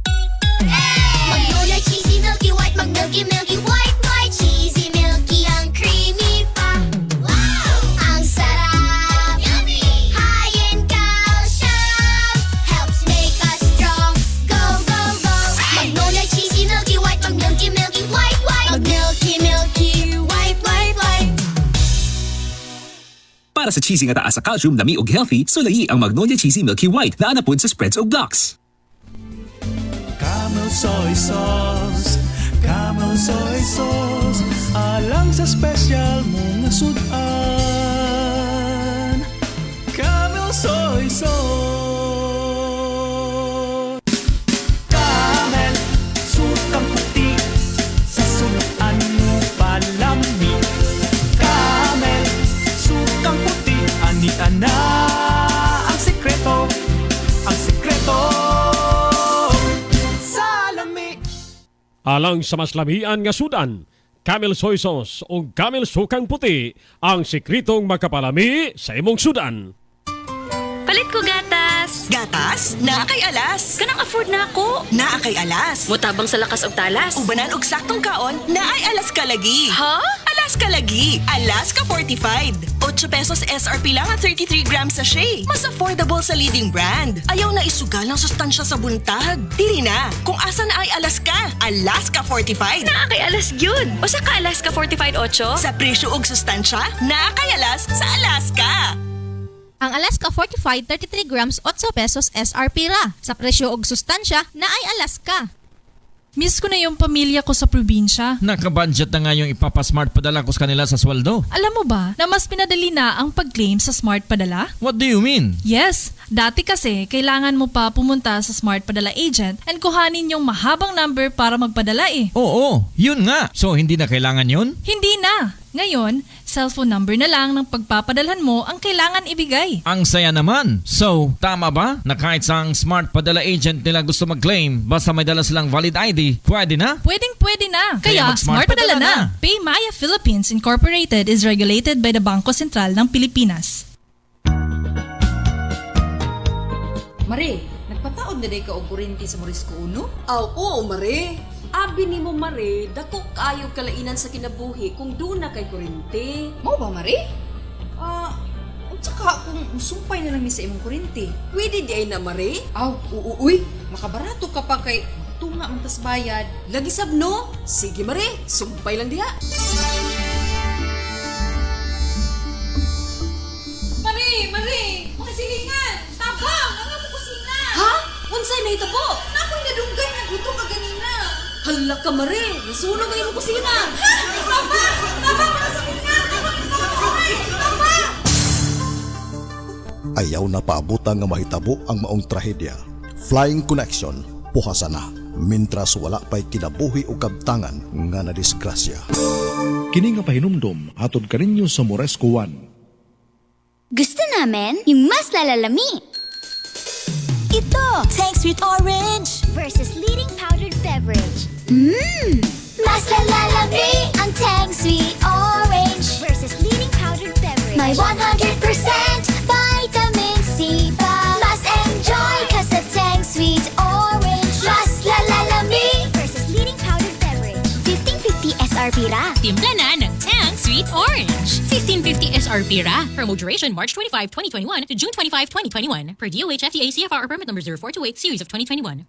Magnolia Cheesy Milky White, Mag-Milky Milky White, White Cheesy Milky, ang creamy pa. Wow! Ang sarap! Yummy! High in calcium, helps make us strong. Go, go, go! Magnolia Cheesy Milky White, Mag-Milky Milky White, White, Mag-Milky Milky White, White, White. Para sa cheesy nga taas sa calcium, lami ug healthy, sulayi ang Magnolia Cheesy Milky White na anapod sa spreads ug blocks. Camel soy sauce, Camel soy sauce, alang sa special mong sudan. Camel soy sauce. Camel, sutang puti, sa sunuan mo palami. Camel, sutang puti, ani-ana ang sikreto, ang sikreto. Alang sa mas lamian nga sudan, Camel Soy Sauce o Camel Sukang Puti ang sikritong makapalami sa imong sudan. Palit ko gatas. Gatas? Naa kay alas. Kanang afford na ako. Naa kay alas. Mutabang sa lakas og talas. Ubanan og saktong kaon, naay alas ka lagi. Ha? Alas ka lagi. Alaska Fortified. 8 pesos SRP lang at 33 grams sachet. Mas affordable sa leading brand. Ayaw na isugal ng sustansya sa buntag. Dili na. Kung asa na ay Alaska, Alaska Fortified. Naa kay alas gyud. O sa ka Alaska Fortified 8? Sa presyo og sustansya, naa kay alas sa Alaska. Ang Alaska Fortified 33 grams 8 pesos SRP ra. Sa presyo og sustansya na ay Alaska. Miss ko na yung pamilya ko sa probinsya. Nakabudget na nga yung ipapasmart padala ko sa kanila sa sweldo. Alam mo ba na mas pinadali na ang pag-claim sa Smart Padala? What do you mean? Yes, dati kasi kailangan mo pa pumunta sa Smart Padala agent and kuhanin yung mahabang number para magpadala eh. Oo, yun nga. So hindi na kailangan yun? Hindi na. Ngayon, cellphone number na lang ng pagpapadalhan mo ang kailangan ibigay. Ang saya naman. So, tama ba na kahit sa Smart Padala agent nila gusto mag-claim basta may dala silang valid ID, pwede na? Pwede na. Kaya Smart Padala na. PayMaya Philippines Incorporated is regulated by the Bangko Sentral ng Pilipinas. Mare, nagpataod na day ka og kuryente sa Morisco Uno? Oo, Mare. Abi ni mo, Mare, dako kaayo kalainan sa kinabuhi kung doon na kay kuryente. Mo ba, Mare? At saka kung sumpay na lang ni sa imong kuryente. Pwede di ay na, Mare? Uy, makabarato ka pa kay tunga man tas bayad. Lagi sab, no? Sige, Mare, sumpay lang diha. Mare, makasilingan! Tabang! Ang ako kusina! Ha? Unsay na itabo? Nakoy nadunggay na guto ka ganina. Hala ka, Mare! Nasunog ang iyong kusina! Tabang! Makasilingan! Tabang! Ayaw na paabutan nga mahitabo ang maong trahedya. Flying Connection, puhasa na. Mintras wala pa'y kinabuhi o kabtangan nga na disgrasya. Kini nga pahinumdom, hatod ka ninyo sa Moresco 1. Gusto namin yung mas lalalami. Ito, Tang Sweet Orange versus leading powdered beverage. Mas lalalami ang Tang Sweet Orange versus leading powdered beverage. May 100% vitamin C pa. Mas enjoy ka sa Tang Sweet Orange. Mas lalalami versus leading powdered beverage. 1550 SRP ra. Timpla na ng Tang Sweet Orange. 1550 SRP ra. Promo duration March 25, 2021 to June 25, 2021. Per DOH FDA CFR permit number 0428 series of 2021.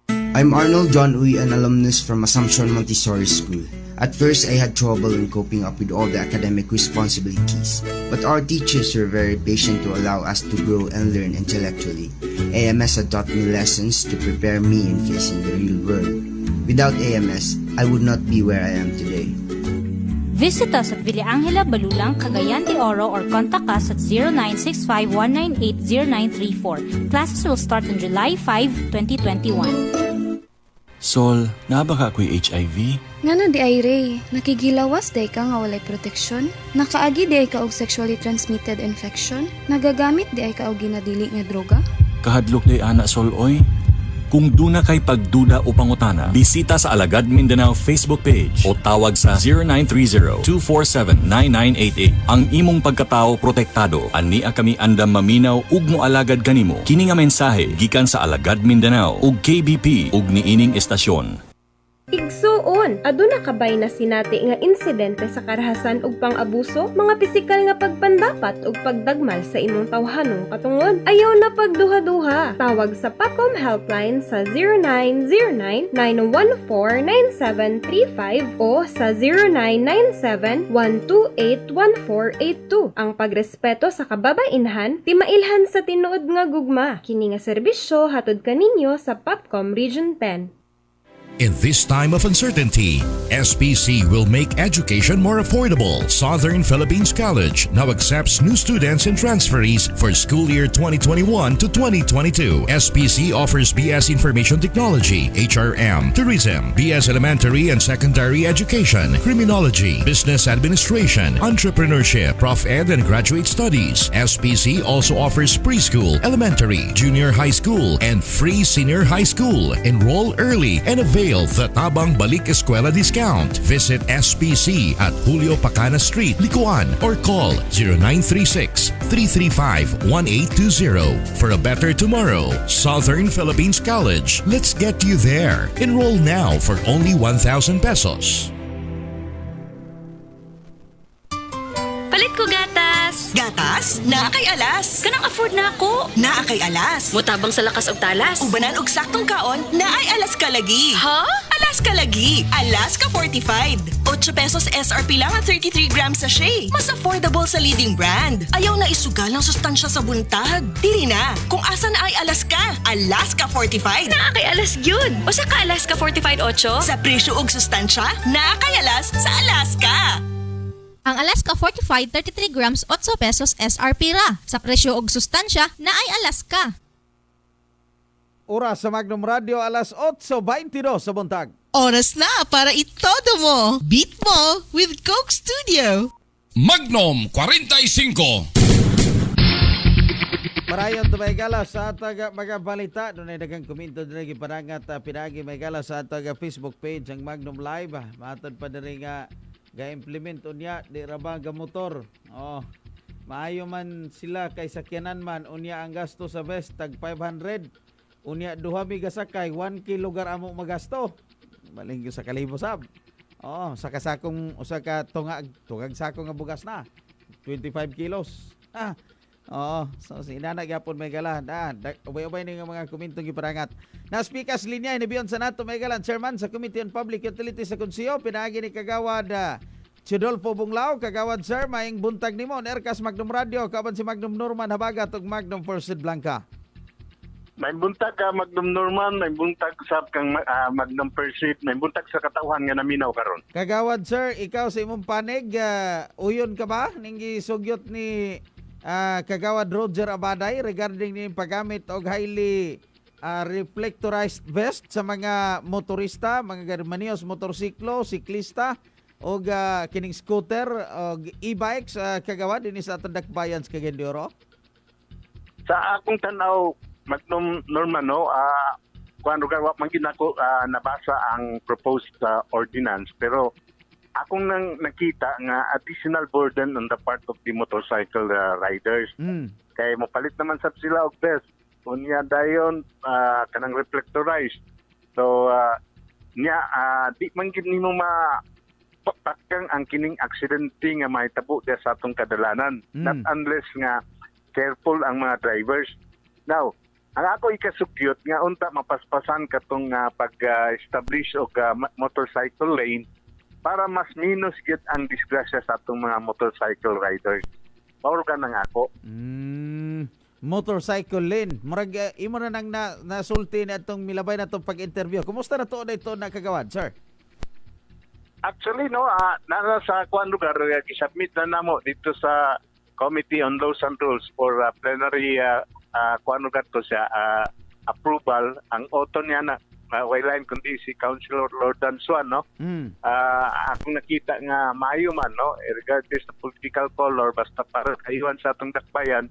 I'm Arnold John Uy, an alumnus from Assumption Montessori School. At first, I had trouble in coping up with all the academic responsibilities. But our teachers were very patient to allow us to grow and learn intellectually. AMS had taught me lessons to prepare me in facing the real world. Without AMS, I would not be where I am today. Visit us at Villa Angela, Balulang, Cagayan de Oro or contact us at 0965-198-0934. Classes will start on July 5, 2021. Sol, nabaka ako'y HIV? Nga na di ay Ray, nakigilawas day ka nga walay proteksyon. Nakaagi di ay ka og sexually transmitted infection. Nagagamit di ay ka og ginadili nga droga. Kahadlok day ana Sol oy. Kung duna kay pagduda o pangutana, bisita sa Alagad Mindanao Facebook page o tawag sa 0930-247-9988. Ang imong pagkatao protektado, ania kami andam maminaw ug moalagad kanimo. Kini nga mensahe gikan sa Alagad Mindanao ug KBP ug niining estasyon. Igsuon, aduna kabay na sinati nga insidente sa karahasan ug pang-abuso, mga pisikal nga pagpandapat ug pagdagmal sa imong tawhanong katungod. Ayaw na pagduha-duha. Tawag sa PACOM helpline sa 0909-914-9735 o sa 0997-128-1482. Ang pagrespeto sa kababainhan, timailhan sa tinuod nga gugma. Kini nga serbisyo hatod kaninyo sa PAPCOM Region 10. In this time of uncertainty, SPC will make education more affordable. Southern Philippines College now accepts new students and transferees for school year 2021 to 2022. SPC offers BS Information Technology, HRM, Tourism, BS Elementary and Secondary Education, Criminology, Business Administration, Entrepreneurship, Prof Ed and Graduate Studies. SPC also offers preschool, elementary, junior high school, and free senior high school. Enroll early and avail the Tabang Balik Eskwela discount. Visit SPC at Julio Pacana Street, Licuan, or call 0936-335-1820 for a better tomorrow. Southern Philippines College. Let's get you there. Enroll now for only 1,000 pesos. Palit ko gatas. Gatas? Naa kay alas. Kanang afford na ako. Naa kay alas. Mutabang sa lakas og talas. Ubanan og saktong kaon, naay alas ka lagi. Ha? Alas ka lagi. Alaska Fortified. 8 pesos SRP lang ang 33 grams sachet. Mas affordable sa leading brand. Ayaw na isugal ang sustansya sa buntag. Dili na. Kung asa na ay Alaska, Alaska Fortified. Naa kay alas gyud. O sa ka Alaska Fortified 8? Sa presyo og sustansya, naa kay alas sa Alaska. Ang Alaska Fortified 33 grams 8 pesos SRP ra. Sa presyo og sustansya na ay Alaska. Oras sa Magnum Radio, alas 8:22 sa buntag. Oras na para itodo mo. Beat mo with Coke Studio. Magnum 45. Marayon to may gala sa atag mga balita. Doon ay dagang komento doon ay giparangat pinagi may gala sa atag Facebook page ang Magnum Live. Matod pa na rin nga ga-implement unya di rabang motor. Oh, maayo man sila kay sakyanan man unya ang gasto sa vest tag 500. Unya duha mi gasakay 1 kilogram amo magasto. Baling sa kalibo sab. Oh, sa kasakong usa ka tungag sako nga bugas na. 25 kilos. So sinana gyapon may galan. Ubay-ubay ni nga mga komento giparangat. Na speakers linya ni Bion Sanato may galan, Chairman sa Committee on Public Utilities sa Konseyo, pinaagi ni Kagawad Chidolfo Bunglao. Kagawad sir, maing buntag nimo Nerkas Magnum Radio, kaban si Magnum Norman Habagat ug Magnum First Blanca. May buntag ka Magnum Norman, may buntag sa kang Magnum Pursuit, may buntag sa katauhan nga naminaw karon. Kagawad sir, ikaw sa imong panig, uyon ka ba ning gisugyot ni Kagawad Roger Abaday regarding ni paggamit og highly reflectorized vest sa mga motorista, mga manios motorsiklo, siklista og kining scooter og e-bikes, Kagawad dinhi sa atong dakbayan sa Cagayan de Oro? Sa akong tanaw Magnum Norman kuan lugar wa man ginako nabasa ang proposed ordinance, pero akong nang nakita nga additional burden on the part of the motorcycle riders. Kay mopalit naman sab sila og vest. Unya dayon kanang reflectorized. So di man gid nimo takang ang kining aksidente nga mahitabo diya sa atong kadalanan. Not unless nga careful ang mga drivers. Now, ang ako ikasugyot nga unta mapaspasan katong pag-establish og motorcycle lane para mas minus gid ang disgrasya sa atong mga motorcycle riders. Mao ka nang ako. Motorcycle lane. Murag imo na nang nasulti na itong milabay na itong pag-interview. Kumusta na to na ito na Kagawad, sir? Actually, no, nasa sa kuan lugar, isubmit na namo dito sa Committee on Laws and Rules for plenary kuan lugar to siya approval. Ang auto niya na waylain kundi si Councilor Lord Dansuan, no? Akong nakita nga maayo man, no? Regardless sa political color, basta para kayuan sa atong dakbayan,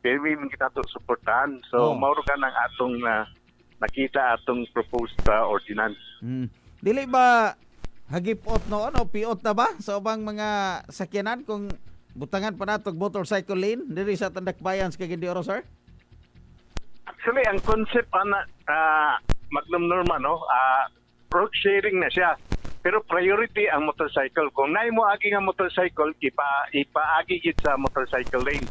pero may kita to suportahan. So, mauro ka ng atong nakita atong proposed ordinance. Dili ba hagipot no ano piot na ba sa ubang mga sakyanan kung butangan pa natog motorcycle lane diri sa Tandakbayan sa Cagayan, sir? Actually, ang concept Magnum Norma, no, road sharing na siya. Pero priority ang motorcycle. Kung naay mo agi nga motorcycle, ipaagi gid sa motorcycle lane.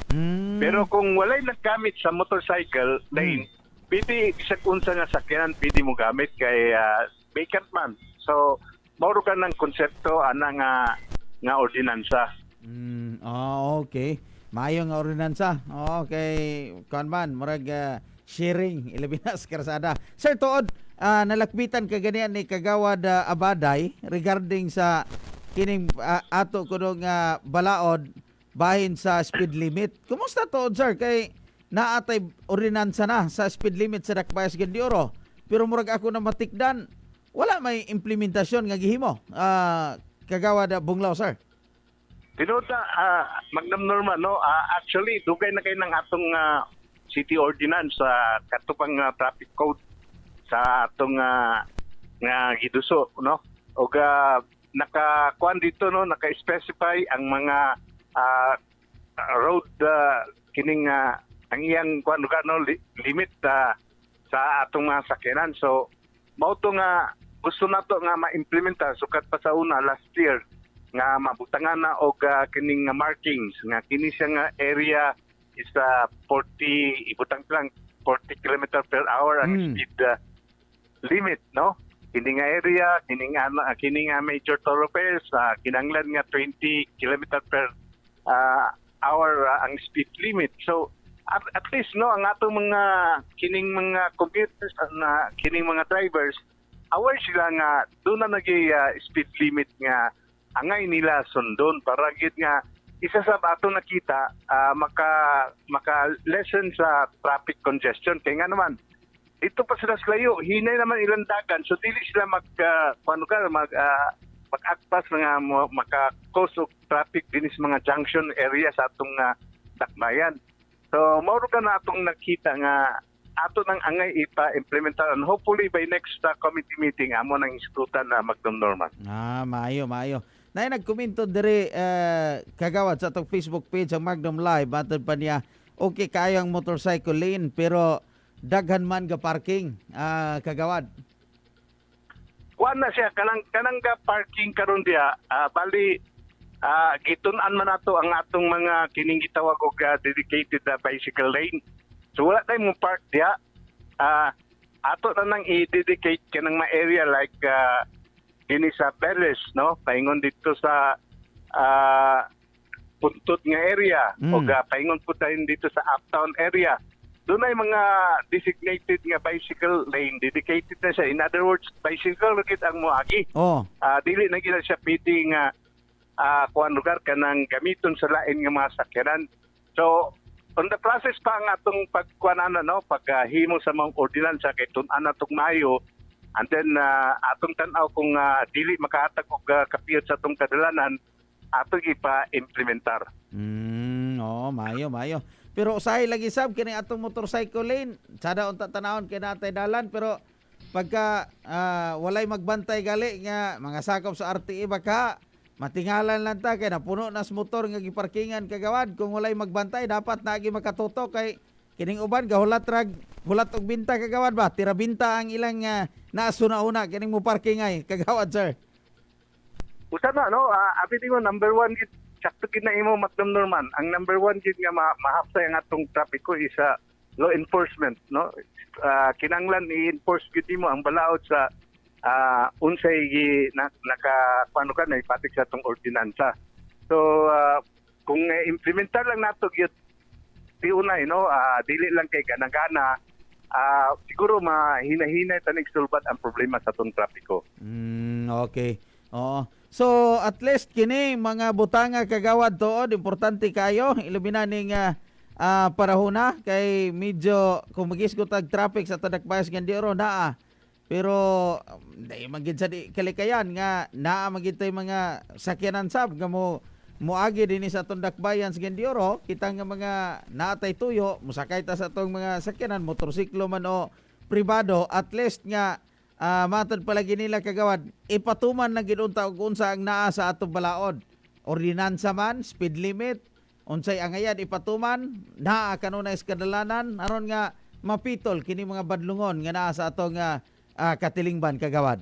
Pero kung walay naggamit sa motorcycle lane, pwede sa unsa nga sakyanan pwede mo gamit kay vacant man. So, mauro ka ng konsepto ana nga ordinansa. Okay. Mayo nga ordinansa. Okay. Kanman, murag sharing ilabinas karsada. Sir tuod, nalakbitan ka ganiyan ni Kagawad Abaday regarding sa kining ato kuno nga balaod bahin sa speed limit. Kumusta tuod, sir? Kay naatay ordinansa na sa speed limit sa Dakbayas Gandioro. Pero murag ako na matikdan, wala may implementasyon nga gihimo. Kagawad Bunglao, sir. Tinuta, Magnum Norma, no? Actually, dugay na kayo ng atong city ordinance sa katupang traffic code sa atong nga giduso, no? O naka-kuan dito, no? Naka-specify ang mga road kining ang iyang kuan lugar, no? Limit sa atong mga sakyanan. So, mao to nga gusto nato nga ma-implementa sukat pa sa una last year nga mabutangan na og kining markings nga kini siya nga area is 40 ibutang lang 40 km per hour ang speed limit, no? Kini nga area kini nga major thoroughfares kinanglan nga 20 km per hour ang speed limit. So at least, no, ang ato mga kining mga commuters na kining mga drivers aware sila nga doon na speed limit nga angay nila sundon para gid nga isa sa ato nakita maka lessen sa traffic congestion kay nga naman dito pa sila sa layo hinay naman ilang dagan so dili sila mag-akpas nga maka-cause of traffic dinis mga junction area sa atong dakbayan. So mauro ka na atong nakita nga ato nang angay ipa-implementar and hopefully by next committee meeting amo nang iskutan na Magnum Norman. Maayo. Nay nagkomento diri Kagawad sa atong Facebook page ang Magnum Live matod pa niya okay kayang motorcycle lane pero daghan man ga parking Kagawad. Kuan na siya kanang ga parking karon dia bali gitun-an man nato ang atong mga kining gitawag og dedicated bicycle lane. So wala tayong mo park diya. Ato na nang i-dedicate ka ng mga area like kini sa Perez, no? Paingon dito sa Puntod nga area o paingon po tayo dito sa Uptown area. Doon ay mga designated nga bicycle lane, dedicated na siya. In other words, bicycle lugit ang moagi. Dili na gila siya pwedeng kuan lugar ka ng gamiton sa lain nga mga sakyanan. So, on the process pa ang atong pagkuanan paghimo sa mga ordinansa kay tun-an atong Mayo and then atong tan-aw kung dili makahatag og kapiyot sa atong kadalanan atong ipa-implementar. Mayo. Pero usahay lagi sab kini atong motorcycle lane. Sada unta tanawon kay natay dalan pero pagka walay magbantay gali nga mga sakop sa RTE baka matingalan lang ta kay napuno na sa motor nga giparkingan Kagawad kung walay magbantay dapat naagi makatuto kay kining uban gahulat og binta Kagawad ba tira binta ang ilang naasuna-una kining mo parkingay Kagawad sir. Usa na no abi mo number 1 gid sakto gid na imo Magnum Norman ang number 1 gid nga mahapsay ang atong trapiko is law enforcement no kinanglan i-enforce gid mo ang balaod sa unsay nakapaano ka na ipatik sa itong ordinansa. So, kung implementar lang nato yun, di unay, no? Dili lang kay gana-gana, siguro mahina-hina tanig sulbat ang problema sa itong trapiko. Okay. Oo. So at least kini mga butanga kagawad tuod importante kayo ilumina ning parahuna kay medyo kung magisgot ang traffic sa Tadakbayas Gandiro naa. Pero dahil magid sa di kalikayan nga naa magitay mga sakyanan sab nga moagi dinhi sa Tundakbayan sa Gandiro kita nga mga naatay tuyo musakay ta sa tong mga sakyanan motorsiklo man o pribado at least nga matod palagi nila kagawad ipatuman na gid unta og unsa ang naa sa atong balaod ordinansa man speed limit unsay angayan ipatuman naa kanunay kadalanan aron nga mapitol kini mga badlungon nga naa sa atong katilingban kagawad.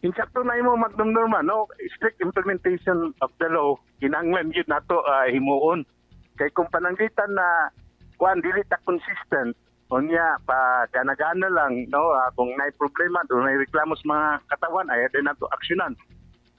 Insakto na imo Magdum Norman, no? Strict implementation of the law kinahanglan gyud nato himuon kay kung pananglitan na kuan dili ta consistent unya pa gana-gana lang no kung may problema do may reklamo sa mga katawan ay din nato aksyonan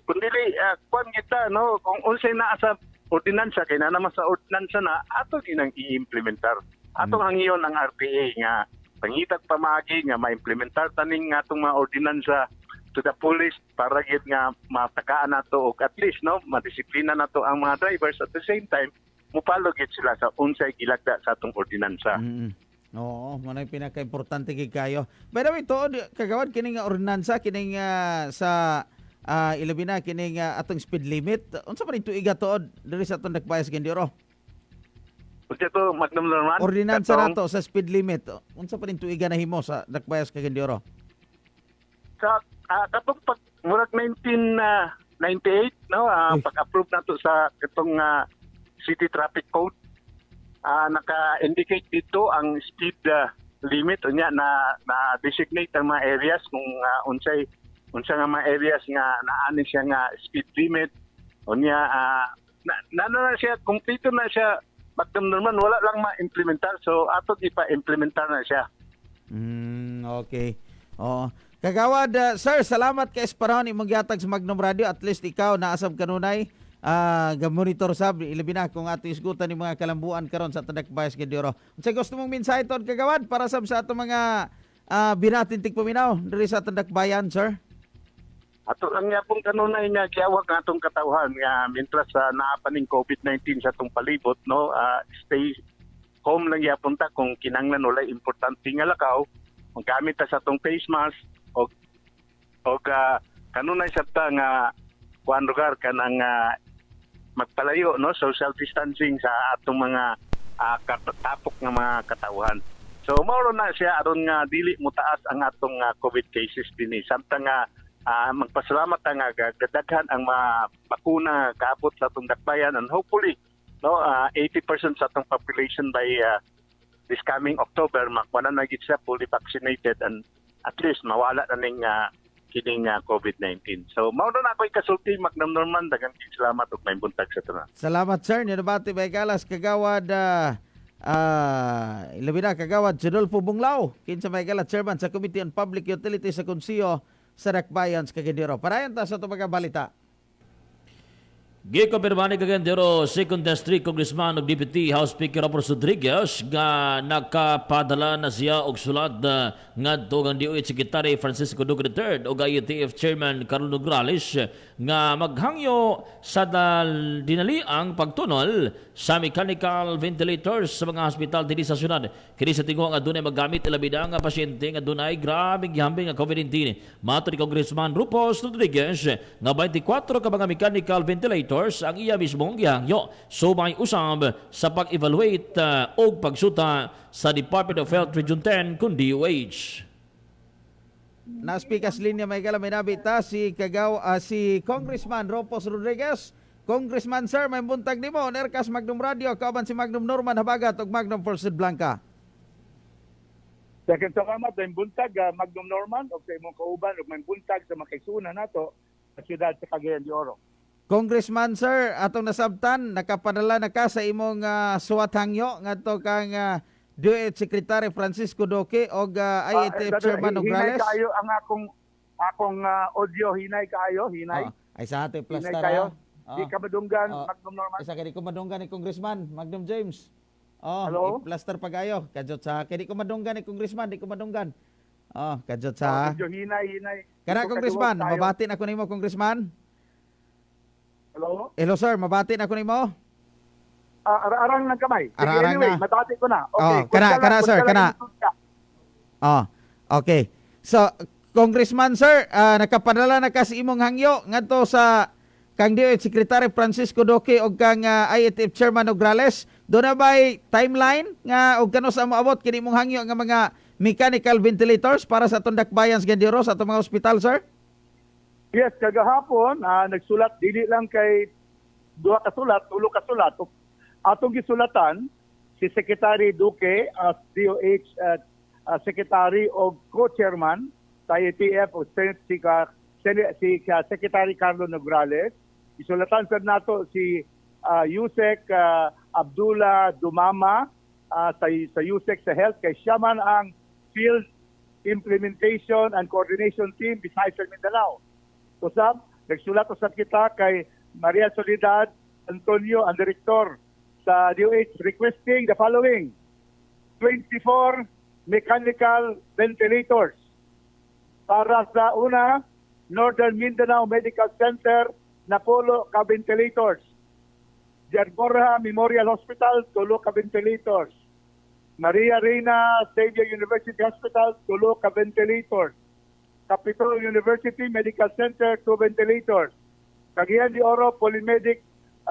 kun dili kuan kita no kung unsay naa sa ordinansa kay na naman sa ordinansa na ato ginang i-implementar atong hangiyon ang RTA nga pangitag pamagi nga ma-implementar taning atong mga ordinansa to the fullest para gid nga matakaan nato og at least no madisiplina nato ang mga drivers at the same time mupalo gid sila sa unsay gilagda sa atong ordinansa. Oo, manay pinaka-importante kay kayo. By the way, tuod kagawad kining ordinansa kining sa ilabi na kining atong speed limit. Unsa man tuiga tuod diri sa atong Dakbayas Gandiro? Unsa to Magdum Norman? Ordinansa nato sa speed limit. Unsa pa rin tuiga na himo sa Dakbayas Gandiro? Sa katong pag murag 1998 no pag-approve nato sa katong City Traffic Code naka-indicate dito ang speed limit unya na designate ang mga areas kung unsa nga mga areas nga naani siya nga speed limit unya na siya kompleto na siya Magdum Norman wala lang ma-implementar so ato ipa-implementar na siya. Okay. Kagawad sir, salamat kay Esparahon imong gihatag sa Magnum Radio at least ikaw naasab kanunay ga-monitor sab ilabi na kung ato isgutan ni mga kalambuan karon sa Tadakbayas Gandiro. Unsay gusto mong mensahe tod kagawad para sab sa ato mga binatin tigpaminaw diri sa Tadakbayan, sir? Ato lang nga pong kanunay nga giawag nga atong katawhan nga mientras naa pa ning COVID-19 sa atong palibot no stay home lang gyapon ta kung kinahanglan walay importante nga lakaw magamit ta sa atong face mask og kanunay sabta nga kuan lugar kanang magpalayo no social distancing sa atong mga katapok nga mga katawhan. So mao na siya aron nga dili mo taas ang atong COVID cases dinhi samtang nga magpasalamat nga gadaghan ang mga bakuna kaabot sa atong dakbayan and hopefully no 80% sa atong population by this coming October makwana na gid siya fully vaccinated and at least mawala na ning kining COVID-19. So mao na ako ikasulti Magdum Norman daghang salamat ug may buntag sa tanan. Salamat sir ni nabati Baygalas kagawad ilabi na kagawad Rodolfo Bunglao kinsa Baygalas chairman sa Committee on Public Utilities sa Konseho sa Dakbayan sa Gandiro. Parayan ta sa ito mga balita. Gikumpirma ni Gandiro, 2nd District Congressman ug Deputy House Speaker Robert Rodriguez nga nakapadala na siya og sulat ngadto ang DOH Secretary Francisco Duque III ug IUTF Chairman Carlo Nograles nga maghangyo sa dinaliang pagtunol sa mechanical ventilators sa mga hospital dinhi sa syudad. Kini sa tingog nga dunay magamit ilabi na nga pasyente nga dunay grabeng gihambing nga COVID-19. Mato ni Congressman Rupos Rodriguez nga 24 ka mga mechanical ventilators ang iya mismong gihangyo subay usab sa pag-evaluate o pagsuta sa Department of Health Region 10 kun DOH. Naspikas linya may nabita si Congressman Ropos Rodriguez. Congressman sir, may buntag nimo Nerkas Magnum Radio kauban si Magnum Norman Habagat ug Magnum Forsyth Blanca. Second salamat may buntag Magnum Norman ug sa imong kauban ug may buntag sa makaisuna nato sa siyudad sa Cagayan de Oro. Congressman sir, atong nasabtan nakapadala na ka sa imong suwat hangyo ngadto kang DOH Secretary Francisco Duque og IATF Chairman Nograles. Hinay kayo ang akong audio hinay kayo. Ay sa ato plaster Di ka madunggan Magnum Norman. Isa kay di ko madunggan ni Congressman Magnum James. Hello? Plaster pagayo kadjot sa kay di ko madunggan ni Congressman, di ko madunggan. Kadjot sa hinay. Kana Congressman, mabatin ako nimo Congressman. Hello? Hello sir, mabati na ko nimo. Arang ng kamay. Sige, Arang anyway, na. matati ko na. Oh, Okay. kana sir, kana. Oh, okay. So, Congressman sir, nakapadala na kasi imong hangyo ngadto sa kang DOH Secretary Francisco Duque o kang IATF Chairman Nograles. Doon na ba'y timeline nga o kano sa moabot kini imong hangyo nga mga mechanical ventilators para sa atong dakbayan sa Gandioro sa atong mga ospital, sir? Yes, kagahapon, nagsulat, dili lang kay 2 kasulat, 3 kasulat. Atong gisulatan, si Secretary Duque as DOH Secretary o Co-Chairman sa IATF o Senate si Secretary Carlo Nograles. Isulatan sa nato si Yusek Abdullah Dumama sa Yusek sa Health kay siya man ang Field Implementation and Coordination Team Visayas ug Mindanao. Usab, nagsulat usab kita kay Maria Soledad Antonio, ang Direktor sa DOH, requesting the following: 24 mechanical ventilators para sa una, Northern Mindanao Medical Center, Napolo ka ventilators. Diarborja Memorial Hospital, 2 ka ventilators. Maria Reina Xavier University Hospital, 2 ka ventilators. Capitol University Medical Center, 2 ventilators. Cagayan de Oro Polymedic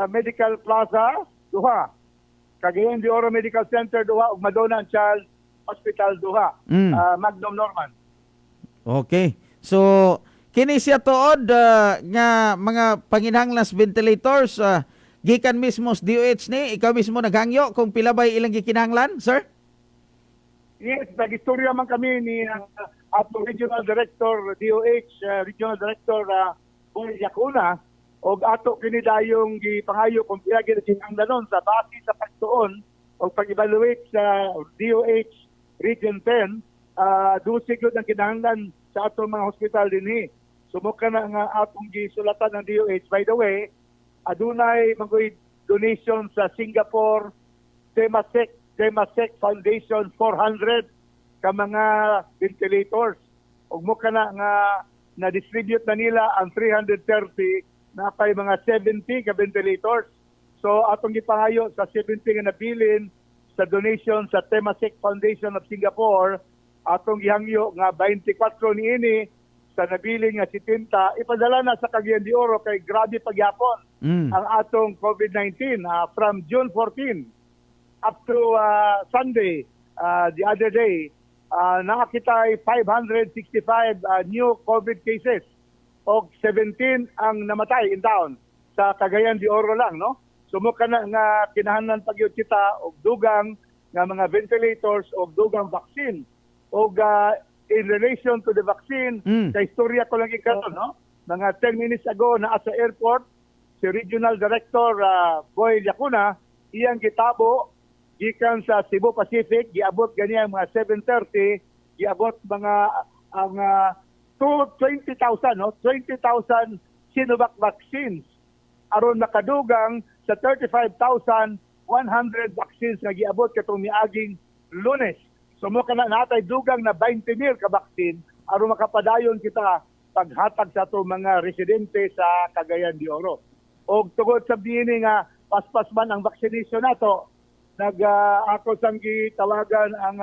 Medical Plaza, 2. Cagayan de Oro Medical Center, 2. Ug Madonna and Child Hospital, 2. Magnum Norman. Okay. So, kini siya tuod nga mga panginhanglas ventilators gikan mismo sa DOH ni, ikaw mismo naghangyo kung pila ba ilang gikinahanglan, sir? Yes, nag-istorya man kami ni ato Regional Director DOH, Regional Director Boy Yacuna, o ato kini dayong gipangayo kung pila gikinahanglan sa base sa pagtuon o pag-evaluate sa DOH Region 10, dusig yun ang kinahanglan sa atong mga hospital dinhi. Sumuka na nga atong gisulatan ng DOH. By the way, adunay mga donation sa Singapore Temasek Foundation 400 ka mga ventilators. Ug mo kana nga na-distribute na nila ang 330 na kay mga 70 ka ventilators. So atong gipangayo sa 70 nga nabilin sa donation sa Temasek Foundation of Singapore, atong gihangyo nga 24 niini sa nabilin nga 70 ipadala na sa Cagayan de Oro kay grabe pagyapon ang atong COVID-19 from June 14 up to Sunday, the other day, nakakita 565 new COVID cases o 17 ang namatay in town sa Cagayan de Oro lang, no? Sumuka na nga kinahanglan pagyud kita og dugang nga mga ventilators o dugang vaccine. O in relation to the vaccine, sa istorya ko lang ikaw, no? Mga 10 minutes ago na sa airport, si Regional Director Boy Yacuna, iyang gitabo gikan sa Cebu Pacific, giabot ganyan mga 7:30, giabot mga ang 20,000, no? 20,000 Sinovac vaccines aron makadugang sa 35,100 vaccines nga giabot katong miaging Lunes. Sumo ka na natay dugang na 20,000 ka vaccine aron makapadayon kita paghatag sa ato mga residente sa Cagayan de Oro. O tungod sa diini nga paspas man ang vaccination nato, ako sang gitawagan ang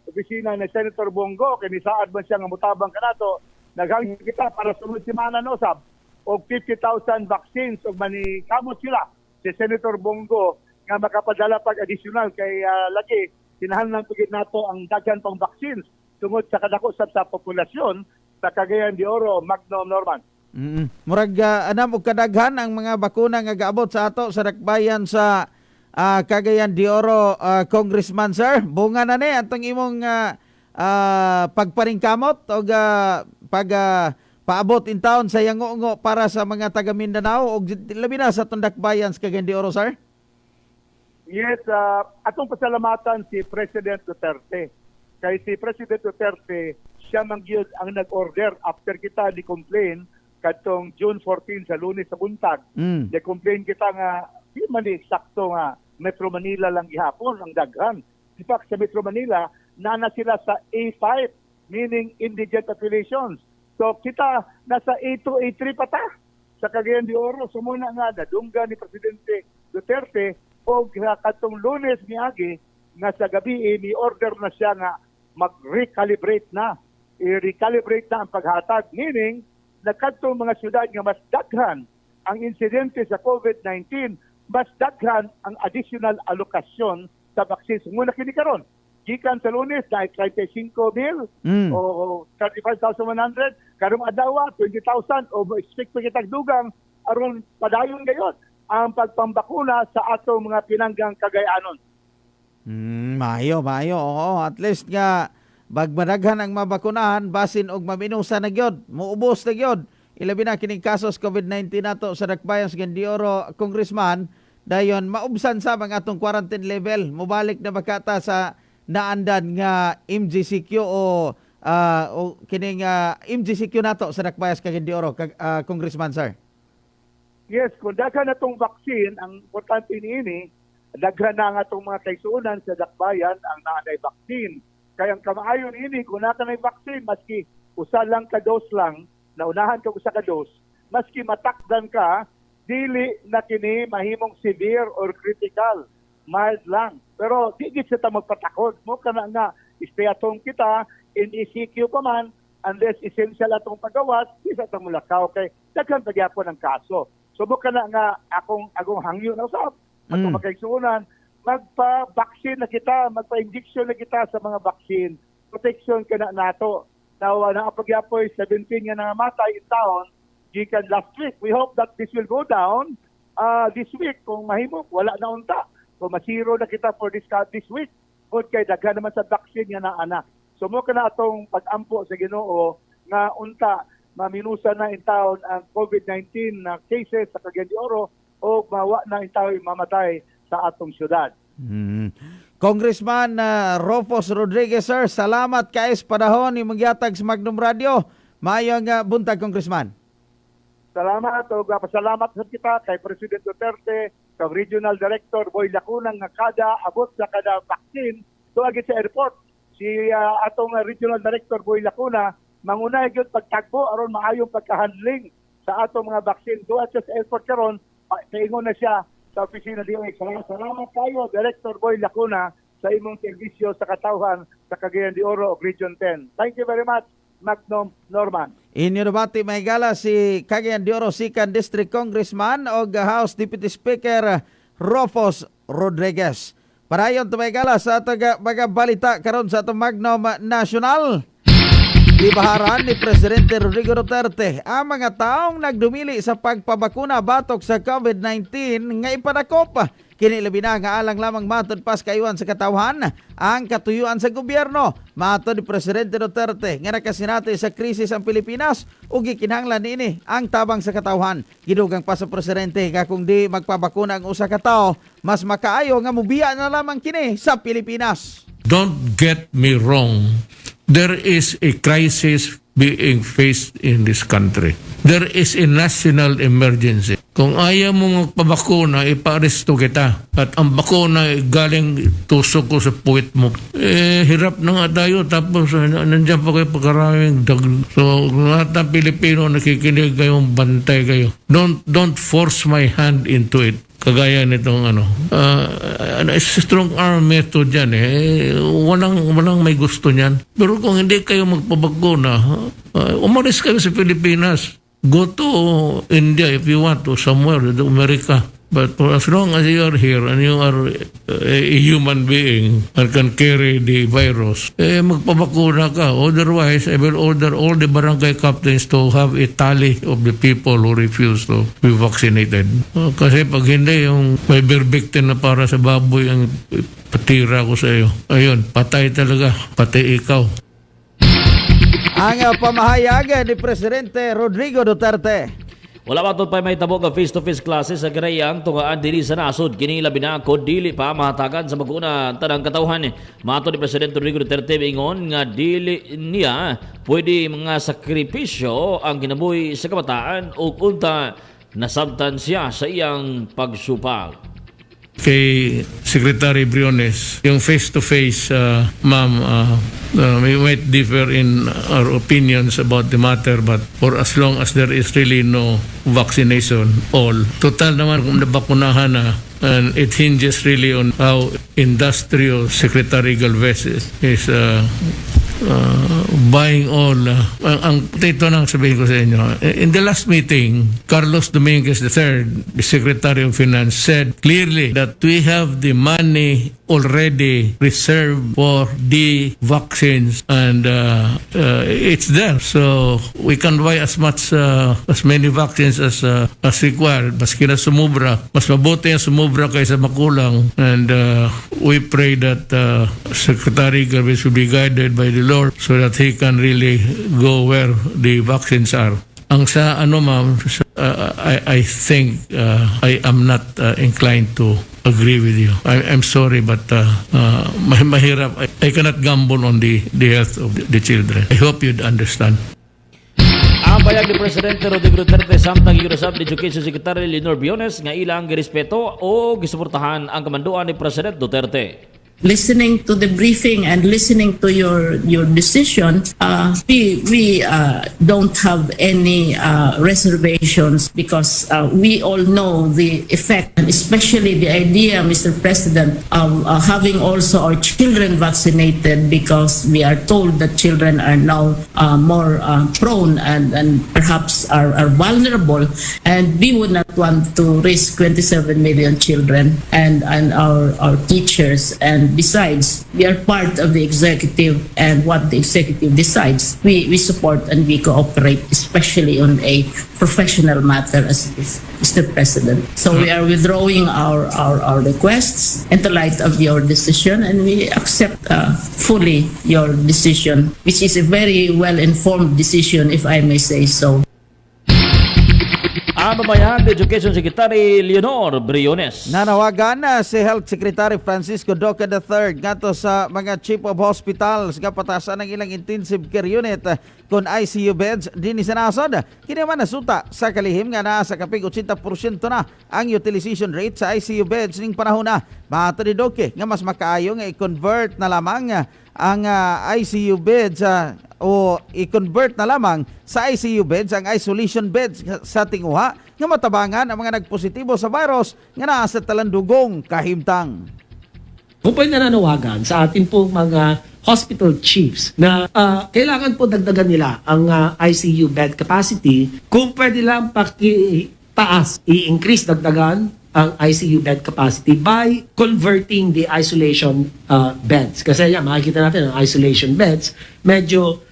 opisina ni Senator Bongo kay nisaad man siya nga mutabang kanato, naghangyo kita para sunod semana no sab og 50,000 vaccines og manikamot sila si Senator Bongo nga makapadala pag additional kay lagi kinahanglan pugid nato ang daghan pang vaccines tungod sa kadako sa populasyon sa Cagayan de Oro, Magnum Norman. Murag anam og kadaghan ang mga bakuna nga gaabot sa ato sa dakbayan sa Cagayan de Oro, Congressman sir. Bunga na ni atong imong pagparingkamot og paabot in town sa yango para sa mga taga Mindanao og labi na sa dakbayan sa Cagayan de Oro, sir. Yes, atong pasalamatan si President Duterte. Kay si President Duterte, siya man gyud ang nag-order after kita di-complain kadtong June 14 sa Lunes sa buntag. Di-complain kita nga di man eksakto nga Metro Manila lang gihapon ang daghan. In fact, sa Metro Manila, nana sila sa A5, meaning indigent populations. So kita nasa A2, A3 pa ta. sa Cagayan de Oro. Sumuna nga nadungga ni Presidente Duterte o katong Lunes niagi nga sa gabi ni order na siya nga mag-recalibrate na. I-recalibrate na ang paghatag. Meaning, nagkatong mga syudad nga mas daghan ang insidente sa COVID-19, mas daghan ang additional allocation sa vaccines. Muna kini karon. Gikan sa Lunes dahil 35,000 o 35,100. Karong adlaw 20,000 o expect pa kitag dugang aron padayon gayon ang pagpambakuna sa atong mga pinanggang Cagayanon. Maayo. Oo, at least nga bagmadaghan ang mabakunahan basin og maminusa na gyud, muubos na gyud. Ilabi na kining kasos COVID-19 nato sa Dakbayan sa Cagayan de Oro, Congressman, dayon maubsan sa mga atong quarantine level. Mubalik na bakata sa naandan nga MGCQ o kining MGCQ nato sa Dakbayan sa Cagayan de Oro, Congressman sir. Yes, kung daghan natong vaccine, ang importante niini, daghan na nga itong mga kaisunan sa Dakbayan ang naanay vaccine. Kaya ang kamaayon ini, kung nakanay vaccine, maski usa lang ka dose lang, naunahan ka usa ka dose, maski matakdan ka, dili na kini mahimong severe or critical, mild lang. Pero di gid sa ta magpatakod mo kana nga stay at home kita in ECQ pa man unless essential atong pagawas, di sa ta mulakaw kay daghan pagyapon ang kaso. So mo kana nga akong hangyo na usab atong magkaigsuonan, magpa-vaccine na kita, magpa-injection na kita sa mga vaccine. Protection kana nato. Now, nakapagyapoy 17 nga nangamatay in town gikan last week. We hope that this will go down this week. Kung mahimo, wala na unta. So, masiro na kita for this week. Kung kay daghan naman sa vaccine nga naana. So, mo ka na itong pag-ampo sa Ginoo nga unta, maminusa na in town ang COVID-19 na cases sa Cagayan de Oro o mawa na in town mamatay sa atong syudad. Congressman Rufus Rodriguez sir, salamat kaes padahon ni magyatag sa Magnum Radio. Mayong buntag Congressman. Salamat o pasalamat sa kita kay President Duterte, kay Regional Director Boy Lacuna nga kada abot sa kada vaccine tuagi sa airport. Si atong Regional Director Boy Lacuna mangunay gyud pagtagbo aron maayong pagka-handling sa atong mga vaccine tuwa sa airport karon. Paingon na siya sa opisina DOH. Salamat kayo, Director Boy Lacuna, sa imong serbisyo sa katawhan sa Cagayan de Oro of Region 10. Thank you very much, Magnum Norman. Inyo nabati may gala si Cagayan de Oro 2nd District Congressman o House Deputy Speaker Rufus Rodriguez. Parayon to may gala sa atong mga balita karon sa atong Magnum National. Ibaharan ni Presidente Rodrigo Duterte ang mga taong nagdumili sa pagpabakuna batok sa COVID-19 nga ipadakop. Kini labi na nga alang lamang matod pas kayuan sa katawhan ang katuyuan sa gobyerno. Matod ni Presidente Duterte nga nakasinati sa krisis ang Pilipinas ug gikinahanglan niini ang tabang sa katawhan. Gidugang pa sa Presidente nga kung di magpabakuna ang usa ka tawo, mas makaayo nga mubiya na lamang kini sa Pilipinas. Don't get me wrong. There is a crisis being faced in this country. There is a national emergency. Kung ayaw mo magpabakuna, ipa-aresto kita. At ang bakuna galing tusok ko sa puwit mo. Hirap na nga tayo. Tapos nandiyan pa kayo pagkaraming So, lahat ng Pilipino nakikinig kayong bantay kayo. Don't force my hand into it. Kagaya nitong strong arm method yan walang may gusto niyan. Pero kung hindi kayo magpabakuna, umalis kayo sa Pilipinas. Go to India if you want, to somewhere, to America. But for as long as you are here and you are a human being and can carry the virus, magpabakuna ka. Otherwise, I will order all the barangay captains to have a tally of the people who refuse to be vaccinated. Kasi pag hindi, yung may berbiktin na para sa baboy ang patira ko sa iyo. Ayun, patay talaga. Pati ikaw. Ang pamahayag ni Presidente Rodrigo Duterte. Wala matod pa may tabok nga face-to-face classes sa Garayang tungaan diri sa nasod kini labi na ko dili pa mahatagan sa maguna tanang katawhan. Matod ni Presidente Rodrigo Duterte ingon nga dili niya pwede mga sakripisyo ang kinabuhi sa kabataan o unta nasabtan siya sa iyang pagsupag. kay Secretary Briones, yung face-to-face, ma'am, we might differ in our opinions about the matter, but for as long as there is really no vaccination, total naman kung nabakunahan na, and it hinges really on how industrious Secretary Galvez is buying all. Ang ito nang sabihin ko sa inyo, in the last meeting, Carlos Dominguez III, the Secretary of Finance, said clearly that we have the money already reserved for the vaccines, and it's there, so we can buy as many vaccines as required. Maski na sumubra, mas mabuti ang sumubra kaysa makulang, and we pray that Secretary Galvez will be guided by the Lord so that he can really go where the vaccines are. Ang sa ma'am, I think I am not inclined to agree with you. I'm sorry, but mahirap. I cannot gamble on the health of the children. I hope you'd understand. Ang bayag ni Presidente Rodrigo Duterte samtang giusab ni Education Secretary Leonor Briones nga ilang girespeto o gisuportahan ang kamanduan ni President Duterte. Listening to the briefing and listening to your decision, we don't have any reservations, because we all know the effect, and especially the idea, Mr. President, of having also our children vaccinated, because we are told that children are now more prone and perhaps are vulnerable, and we would not want to risk 27 million children and our teachers. And besides, we are part of the executive, and what the executive decides, we support and we cooperate, especially on a professional matter as Mr. President. So we are withdrawing our requests in the light of your decision, and we accept fully your decision, which is a very well-informed decision, if I may say so. Ang babayan ni Education Secretary Leonor Briones. Nanawagan na si Health Secretary Francisco Duque III ngato sa mga chief of hospitals nga patasan ng ilang intensive care unit kon ICU beds din sa nasod. Kini man nasuta sa kalihim nga naa sa kapig 80% na ang utilization rate sa ICU beds ning panahon na. Mato ni Duque nga mas makaayo nga i-convert na lamang ang ICU beds o i-convert na lamang sa ICU beds ang isolation beds sa tinguha nga matabangan ang mga nagpositibo sa virus nga naa sa talandugong kahimtang. Kung po nananawagan sa atin po mga hospital chiefs na kailangan po dagdagan nila ang ICU bed capacity, kung pwede lang pakitaas, i-increase dagdagan ang ICU bed capacity by converting the isolation beds. Kasi makikita natin ang isolation beds, medyo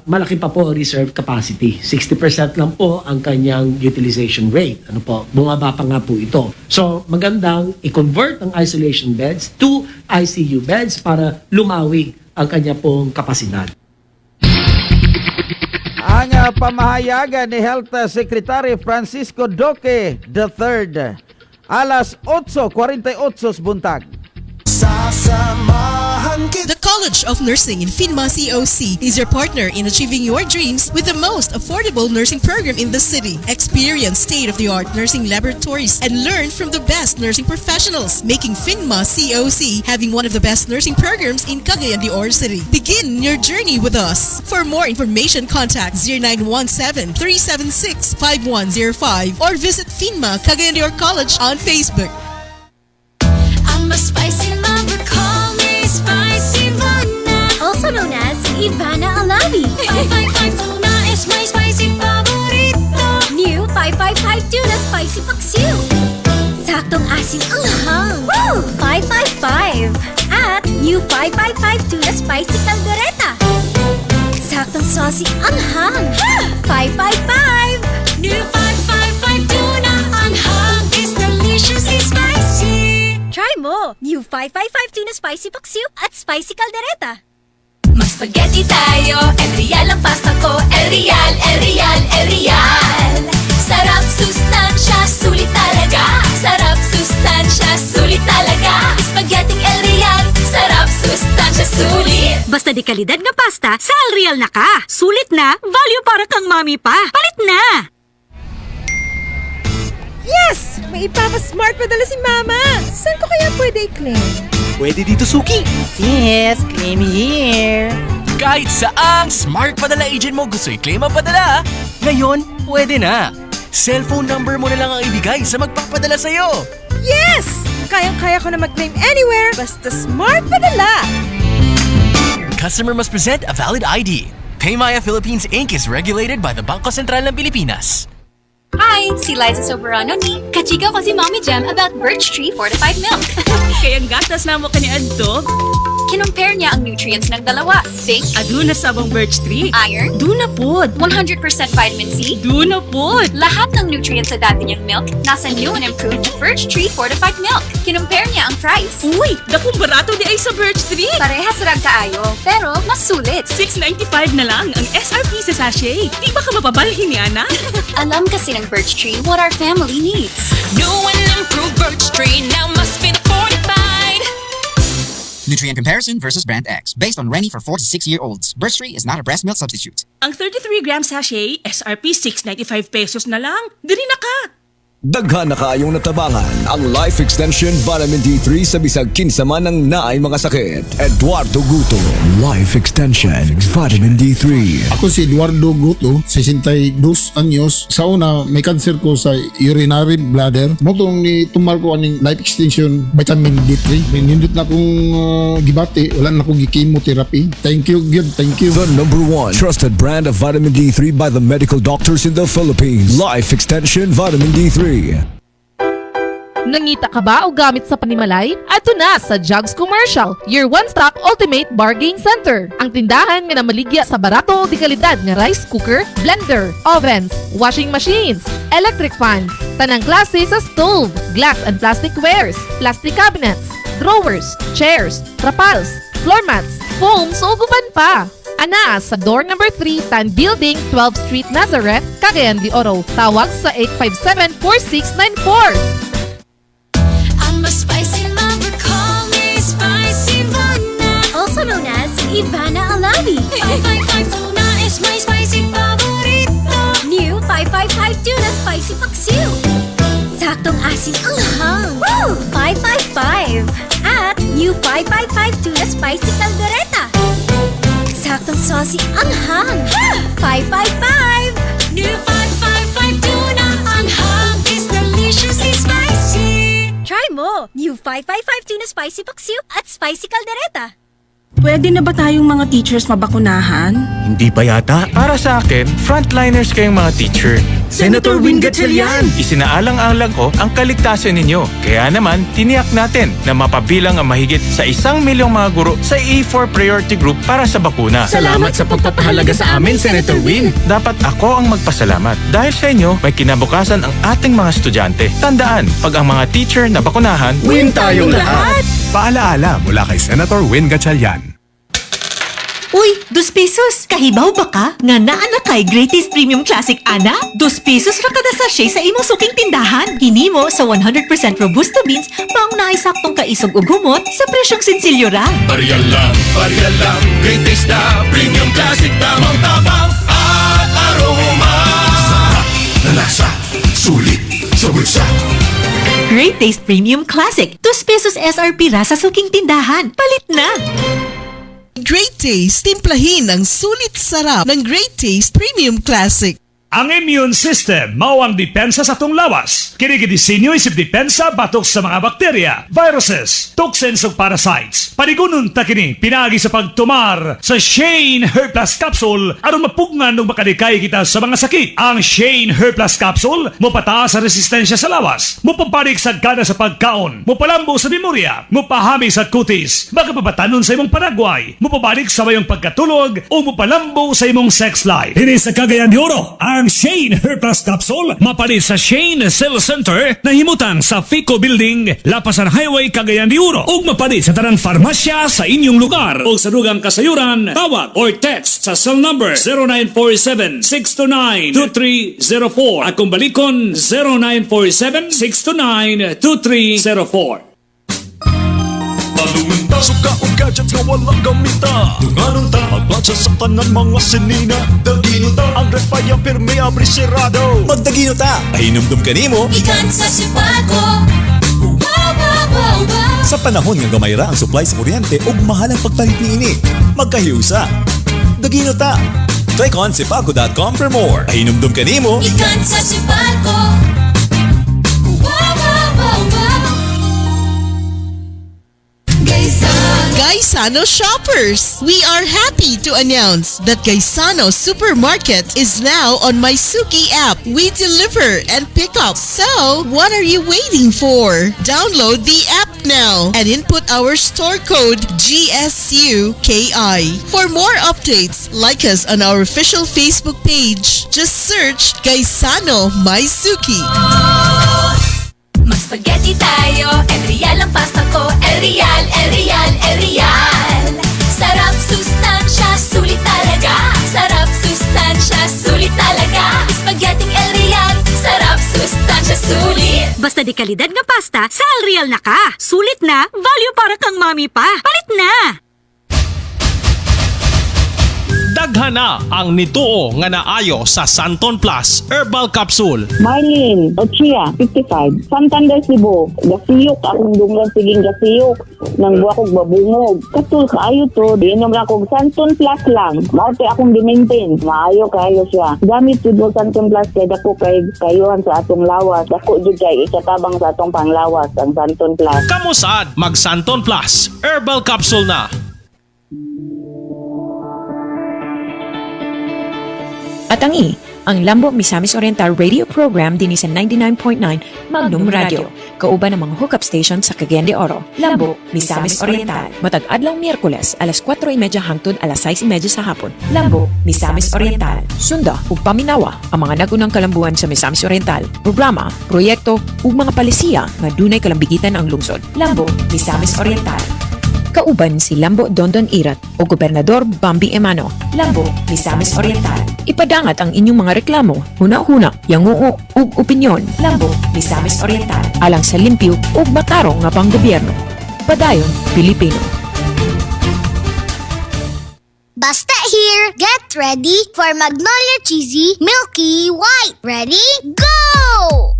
malaki pa po reserve capacity. 60% lang po ang kanyang utilization rate. Bumaba pa nga po ito. So, magandang i-convert ang isolation beds to ICU beds para lumawig ang kanya pong kapasidad. Ang pamahayagan ni Health Secretary Francisco Duque III. Alas 8:48 buntag. The College of Nursing in Finma COC is your partner in achieving your dreams with the most affordable nursing program in the city. Experience state-of-the-art nursing laboratories and learn from the best nursing professionals, making Finma COC having one of the best nursing programs in Cagayan de Oro City. Begin your journey with us. For more information, contact 0917-376-5105 or visit Finma Cagayan de Oro College on Facebook. I'm a spicy lover, call me Spicy Ivana. Also known as Ivana Alawi. 555 tuna is my spicy paborito. New 555 tuna spicy paksiw. Saktong asim anghang. Woo! 555. At new 555 tuna spicy caldereta. Saktong saucy anghang. 555. New 555 tuna anghang is deliciously spicy. Try mo! New 555 tuna spicy paksiw at spicy caldereta. Mag-spaghetti tayo, El Real ang pasta ko. El Real, El Real, El Real. Sarap, sustansya, sulit talaga. Sarap, sustansya, sulit talaga. Spaghetti El Real, sarap, sustansya, sulit. Basta di kalidad nga pasta, sa El Real na ka. Sulit na, value para kang mami pa. Palit na! Yes! May ipapa-smart padala si Mama! Saan ko kaya pwede i-claim? Pwede dito, Suki. Sis, claim here. Kahit saang smart padala agent mo gusto i-claim ang padala, ngayon, pwede na. Cellphone number mo na lang ang ibigay sa magpapadala sa'yo. Yes! Kayang-kaya ko na mag-claim anywhere basta smart padala! Customer must present a valid ID. Paymaya Philippines Inc. is regulated by the Bangko Sentral ng Pilipinas. Hi! Si Liza Soberano ni kachika ko si Mommy Jam about Birch Tree Fortified Milk. Kaya gatas na mo kani adto. Kinumpare niya ang nutrients ng dalawa. Zinc, Aduna sabang birch tree. iron, Duna pod. 100% vitamin C. Duna pod. Lahat ng nutrients sa dati niyang milk nasa new and improved Birch Tree Fortified Milk. Kinumpare niya ang price. Uy, dakong barato di ay sa birch tree. Parehas rag kaayo, pero mas sulit. $6.95 na lang ang SRP sa sachet. Di ba ka mapabalhin ni Ana? Alam kasi ng Birch Tree what our family needs. New and improved birch tree now must be fortified. Nutrient comparison versus Brand X. Based on Rennie for 4 to 6-year-olds. Birch Tree is not a breast milk substitute. Ang 33-gram sachet, SRP $6.95 na lang. Diri na ka! Daghan na kaayong natabangan ang Life Extension Vitamin D3 sa bisag kinsa man ng naay mga sakit. Eduardo Guto, Life Extension Vitamin D3. Ako si Eduardo Guto, 62 anyos. Sa una, may cancer ko sa urinary bladder. Motong ni tumar ko aning Life Extension Vitamin D3. Nindot na akong gibati, wala na akong chemotherapy. Thank you, good, thank you. The #1 trusted brand of vitamin D3 by the medical doctors in the Philippines. Life Extension Vitamin D3. Nangita ka ba o gamit sa panimalay? Ato na sa Jugs Commercial, your one-stop ultimate bargain center. Ang tindahan nga namaligya sa barato o di kalidad nga rice cooker, blender, ovens, washing machines, electric fans, tanang klase sa stove, glass and plastic wares, plastic cabinets, drawers, chairs, trapals, floor mats, foams o guban pa. Ana sa door number 3, Tan Building, 12th Street, Nazareth, Cagayan de Oro. Tawag sa 857-4694. I'm a spicy lover, call me Spicy Ivana. Also known as Ivana Alawi. 555 tuna is my spicy favorito. New 555 tuna spicy paksiw. Saktong asin anghang. Woo! 555. At new 555 tuna spicy caldereta. Saktong saucy anghang. 555. New 555 tuna anghang is deliciously spicy. Try mo! New 555 tuna spicy paksiw at spicy caldereta. Pwede na ba tayong mga teachers mabakunahan? Hindi pa yata. Para sa akin, frontliners kayong mga teacher. Senator Win Gatchalian! Isinaalang-alang ko ang kaligtasan ninyo. Kaya naman, tiniyak natin na mapabilang ang mahigit sa 1 milyong mga guro sa E4 Priority Group para sa bakuna. Salamat sa pagpapahalaga sa amin, Senator Win! Dapat ako ang magpasalamat. Dahil sa inyo, may kinabukasan ang ating mga estudyante. Tandaan, pag ang mga teacher na bakunahan, win tayong lahat! Paalaala mula kay Senator Win Gatchalian. Uy, 2 pesos! Kahibaw ba ka? Nga naa kay Greatest Premium Classic Ana? 2 pesos ra kada sachet sa imong suking tindahan. Hinimo sa 100% Robusta beans, maunay saktong kaisog ug humot sa presyong sinsilyo ra. Barya lang, Greatest na Premium Classic, tamang tabang at aroma. Sarap na lasa, sulit sa bulsa. Great Taste Premium Classic. 2 pesos SRP ra sa suking tindahan. Palit na! Great Taste, timplahin ang sulit sarap ng Great Taste Premium Classic. Ang immune system mao ang depensa sa atong lawas. Kini gidisenyo isip depensa batok sa mga bakterya, viruses, toxins ug parasites. Panigunon ta kini pinagi sa pagtumar sa Shane Hair Plus Capsule aron mapugnan ug makadikay kita sa mga sakit. Ang Shane Hair Plus Capsule mopataas sa resistensya sa lawas, mopaparik sa gana sa pagkaon, mopalambo sa memorya, mopahami sa kutis, makapabatanon sa imong panagway, mopabalik sa mayong pagkatulog o mopalambo sa imong sex life. Diri sa Cagayan de Oro, ang Shane Hair Plus Capsule mapali sa Shane Cell Center na himutang sa Fico Building, Lapasan Highway, Cagayan de Oro, ug mapali sa tanang farmasya sa inyong lugar o sa dugang kasayuran. Tawag or text sa cell number 0947-629-2304 at kung balikon 0947-629-2304. Suka o gadgets nga walang gamita. Dunganon ta, magplansya sa tanan mga sinina. Dagino ta, ang ref ay ang pirmi abrisirado. Magdagino ta, pahinumdum ka nimo. Ikan sa Sipago. Wow, wow, wow, wow. Sa panahon nga gamay ra ang supply sa kuryente ug mahal ang pagpalit niini, magkahiusa. Dagino ta. Click on sipago.com for more. Pahinumdum ka nimo. Ikan sa Sipago. Wow, wow, wow, wow. Gaisano shoppers! We are happy to announce that Gaisano Supermarket is now on My Suki app. We deliver and pick up. So, what are you waiting for? Download the app now and input our store code GSUKI. For more updates, like us on our official Facebook page. Just search Gaisano My Suki. Mag-spaghetti tayo, El Real ang pasta ko. El Real, El Real, El Real. Sarap, sustansya, sulit talaga. Sarap, sustansya, sulit talaga. Spaghetti El Real, sarap, sustansya, sulit. Basta di kalidad nga pasta, sa Al Real na ka. Sulit na, value para kang mami pa. Palit na! Daghana ang nituo nga naayo sa Santon Plus Herbal Capsule. Marlene Ochia, 55. Santander, Cebu. Gasiyok, akong dunglan siging gasiyok. Nang buwa kong babungog. Katul kaayo to, diinom lang kong Santon Plus lang. Maute akong di-maintain. Maayo kayo siya. Gamit to do Santon Plus kay dako kay kayuhan sa atong lawas. Dako jud kay ikatabang sa atong panglawas ang Santon Plus. Kamusad mag Santon Plus Herbal Capsule na. At ang Lambo Misamis Oriental radio program din sa 99.9 Magnum Radio. Kauban ng mga hookup station sa Cagayan de Oro. Lambo Misamis Oriental. Matag adlaw Miyerkules, alas 4:30 hangtod alas 6:30 sa hapon. Lambo Misamis Oriental. Sunda ug paminawa ang mga nagunang kalambuan sa Misamis Oriental. Programa, proyekto ug mga palisiya nga dunay kalambigitan ang lungsod. Lambo Misamis Oriental. Kauban si Lambo Dondon Irat o Gobernador Bambi Emano. Lambo Misamis Oriental. Ipadangat ang inyong mga reklamo, huna-huna, yanguo ug opinyon. Lambo Misamis Oriental. Alang sa limpyo ug matarong nga panggobyerno. Padayon Pilipino. Basta here, get ready for Magnolia Cheesy Milky White. Ready? Go!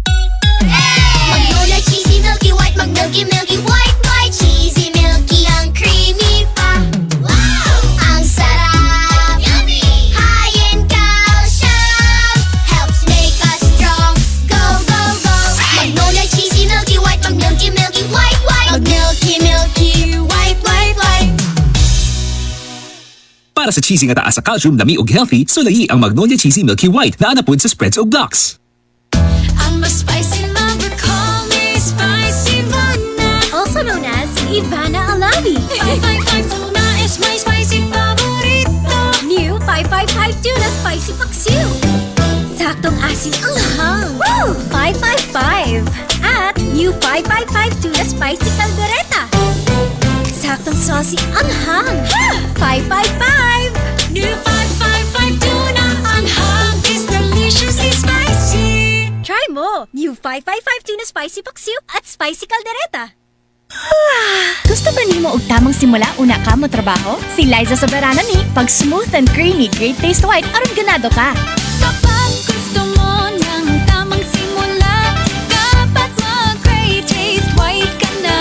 Magnolia Cheesy Milky White, Mag-Milky Milky White, White Cheesy Milky, ang creamy pa. Wow! Ang sarap! Yummy! High in calcium, helps make us strong. Go, go, go! Magnolia Cheesy Milky White, Mag-Milky Milky White, White, Mag-Milky Milky White, White, White. Para sa cheesy nga taas sa calcium, lami ug healthy, sulayi ang Magnolia Cheesy Milky White na anapod sa spreads ug blocks. I'm a spicy lover, call me Spicy Ivana. Also known as Ivana Alawi. 555 tuna is my spicy favorito. New 555 tuna spicy paksiw. Saktong asin anghang. Woo! 555. At new 555 tuna spicy caldereta. Saktong saucy anghang. 555. New 555 tuna anghang is deliciously spicy. Try mo! New 555 tuna spicy paksiw at spicy caldereta. Gusto ba nimo og tamang simula una ka mo trabaho? Si Liza Soberano ni pag smooth and creamy great taste white aron ganado ka. Kapag gusto mo ng tamang simula, dapat mag-great taste white ka na.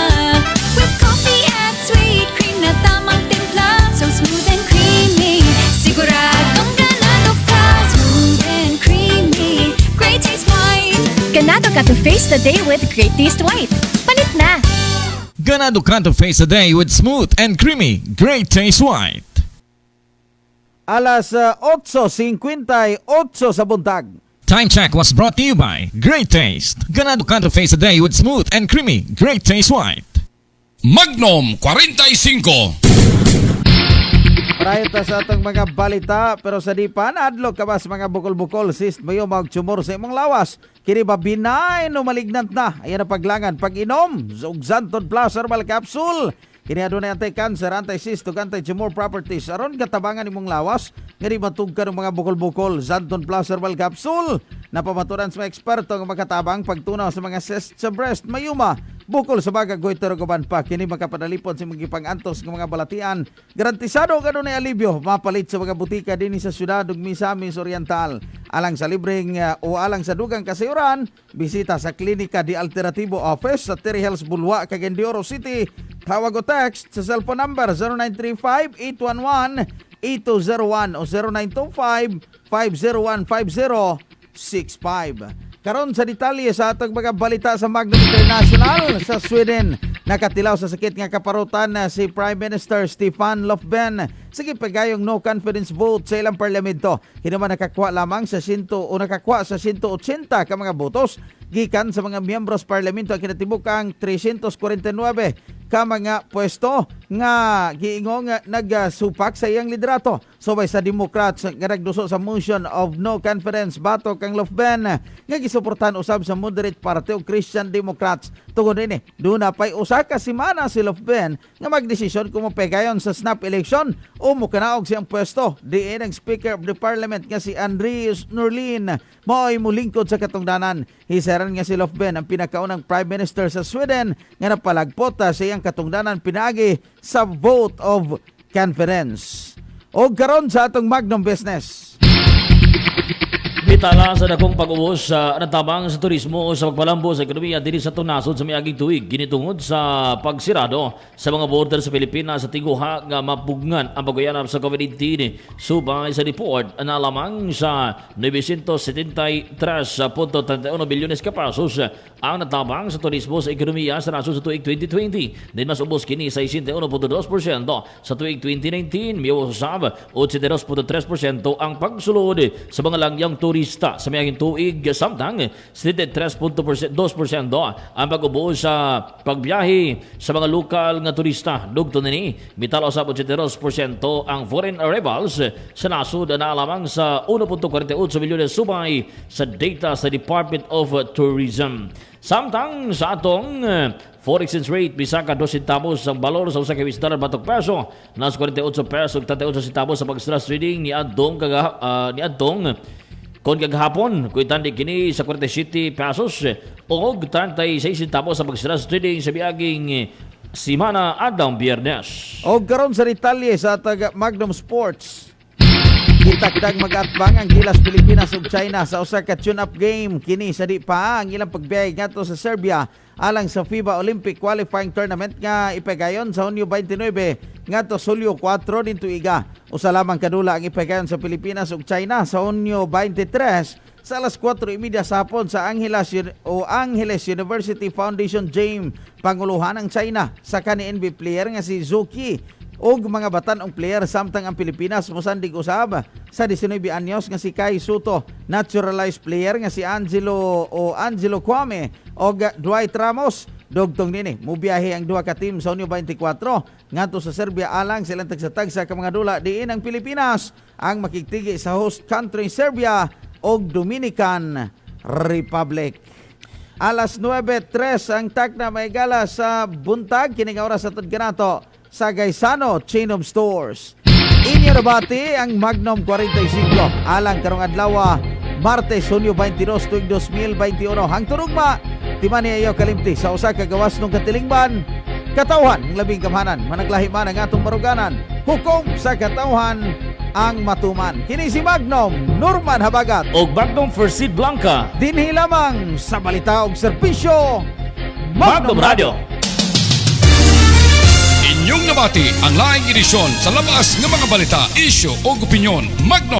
With coffee at sweet cream na tamang timpla, so smooth and creamy, siguradong ganado ka. Smooth and creamy, great taste white. Ganado ka to face the day with great taste white. Panit na! Ganado ka to face the day with smooth and creamy great taste white. Alas 8:58 sa buntag. Time check was brought to you by Great Taste. Ganado ka to face the day with smooth and creamy great taste white. Magnum 45. Prior sa atong mga balita, pero sa di pa naadlok kabas mga bukol-bukol sis mayo magtsumor sa imong lawas. Kini ba binay no malignant na? Ayan ang paglangan pag-inom ug Santon Plus Herbal Capsule. Kini adunay anti-cancer, anti-cyst ug anti-tumor properties aron katabangan imong lawas. Ngani matugkad ng mga bukol-bukol Santon Plus Herbal Capsule. Napamaturan sa mga eksperto nga makatabang pagtunaw sa mga cyst sa breast, mayuma, bukol sa baga goiter guban pa kini makapadalipon sa mga pangantos ng mga balatian. Garantisado kanunay alibyo mapalit sa mga butika dinhi sa syudad ug Misamis Oriental. Alang sa libreng o alang sa dugang kasayuran, bisita sa Klinika di Alternativo Office sa Terry Hills Bulwa, Cagayan de Oro City. Tawag o text sa cellphone number 0935-811-8201 o 0925-501-5065. Karon sa detalye sa atong mga balita sa Magnum International sa Sweden. Nakatilaw sa sakit nga kaparutan na si Prime Minister Stefan Löfven. Sige pagayong no confidence vote sa ilang parlamento. Hinuman nakakuha lamang sa 180 ka mga botos gikan sa mga miyembros parlamento ang kinatibukang 349 ka mga pwesto nga giingong nagsupak sa iyang liderato. Subay sa Democrats nga nagduso sa motion of no confidence batok kang Löfven nga gisuportahan usab sa moderate party o Christian Democrats. Tungod ini, doon na pa'y usa ka semana si Löfven nga magdesisyon kung mapegayon sa snap election o mukanaog siyang pwesto. Diin ang Speaker of the Parliament nga si Andrius Norlin mao'y mulingkod sa katungdanan. Hisaran nga si Löfven ang pinakaunang Prime Minister sa Sweden nga napalagpot sa iyang katungdanan pinagi sa vote of confidence. O karon sa atong Magnum Business. Bitala sa dakong pag-ubos sa natabang sa turismo o sa pagpalambo sa ekonomiya diri sa tunasod sa miaging tuig ginitungod sa pagsirado sa mga border sa Pilipinas sa tiguha nga mapugngan ang pagguyanap sa COVID-19. Subay sa report na lamang sa 973.31 bilyones ka pesos ang natabang sa turismo sa ekonomiya sa nasod sa tuig 2020. Din mas ubos kini sa 61.2% sa tuig 2019. Miusab 82.3% ang pagsulod sa mga langyang turista sa mayaging tuig samtang 3.2% ang pag-ubos sa pagbiyahe sa mga lokal nga turista. Dugto nini mitalo sa 82% ang foreign arrivals sa nasud na lamang sa 1.48 milyones subay sa data sa Department of Tourism. Samtang sa atong foreign exchange rate bisaka 2 centavos ang balor sa usa ka US dollar batok peso nas 48 peso ug 38 centavos sa pag-stress trading ni adtong kon kagahapon kuitan di kini sa 47 pesos o 36 centavos sa pag-stress trading sa biaging simana adang Biyernes. O karon sa detalye sa taga Magnum Sports. Itakdag mag-atbang ang gilas Pilipinas ug China sa usa ka tune-up game. Kini sa di pa ang ilang pagbiyahe ngadto sa Serbia alang sa FIBA Olympic Qualifying Tournament nga ipagayon sa Hunyo 29 ngadto Hulyo 4 din tuiga. Usa lamang kadula ang ipagayon sa Pilipinas ug China sa Hunyo 23 sa alas 4:30 sa hapon sa Angeles University Foundation Gym. Panguluhan ng China sa kani-NBA player nga si Zuki og mga batanong player samtang ang Pilipinas mosandig usab sa 19 anyos nga si Kai Soto, naturalized player nga si Angelo Kwame og Dwight Ramos. Dugtong nini mubiyahe ang duha ka team sa Hunyo 24 ngadto sa Serbia alang silang tagsa-tagsa ka mga dula. Diin ang Pilipinas ang makigtigi sa host country Serbia og Dominican Republic. Alas 9:03 ang takna may gala sa buntag kining oras sa Tudganato sa Gaisano Chain of Stores. Inyo nabati ang Magnum 45 alang karong adlaw Martes, Hunyo 22 tuig 2021. Hang turugma timan niya kalimti sa usa ka gawas ng katilingban. Katawhan ng labing kamhanan, managlahi man ang atong maruganan. Hukom sa katawhan ang matuman. Kini si Magnum Norman Habagat og Magnum First Seed Blanca. Dinhi lamang sa balita og serbisyo Magnum Radio. Inyong nabati ang laing edisyon sa labas ng mga balita, isyu o opinyon. Magnum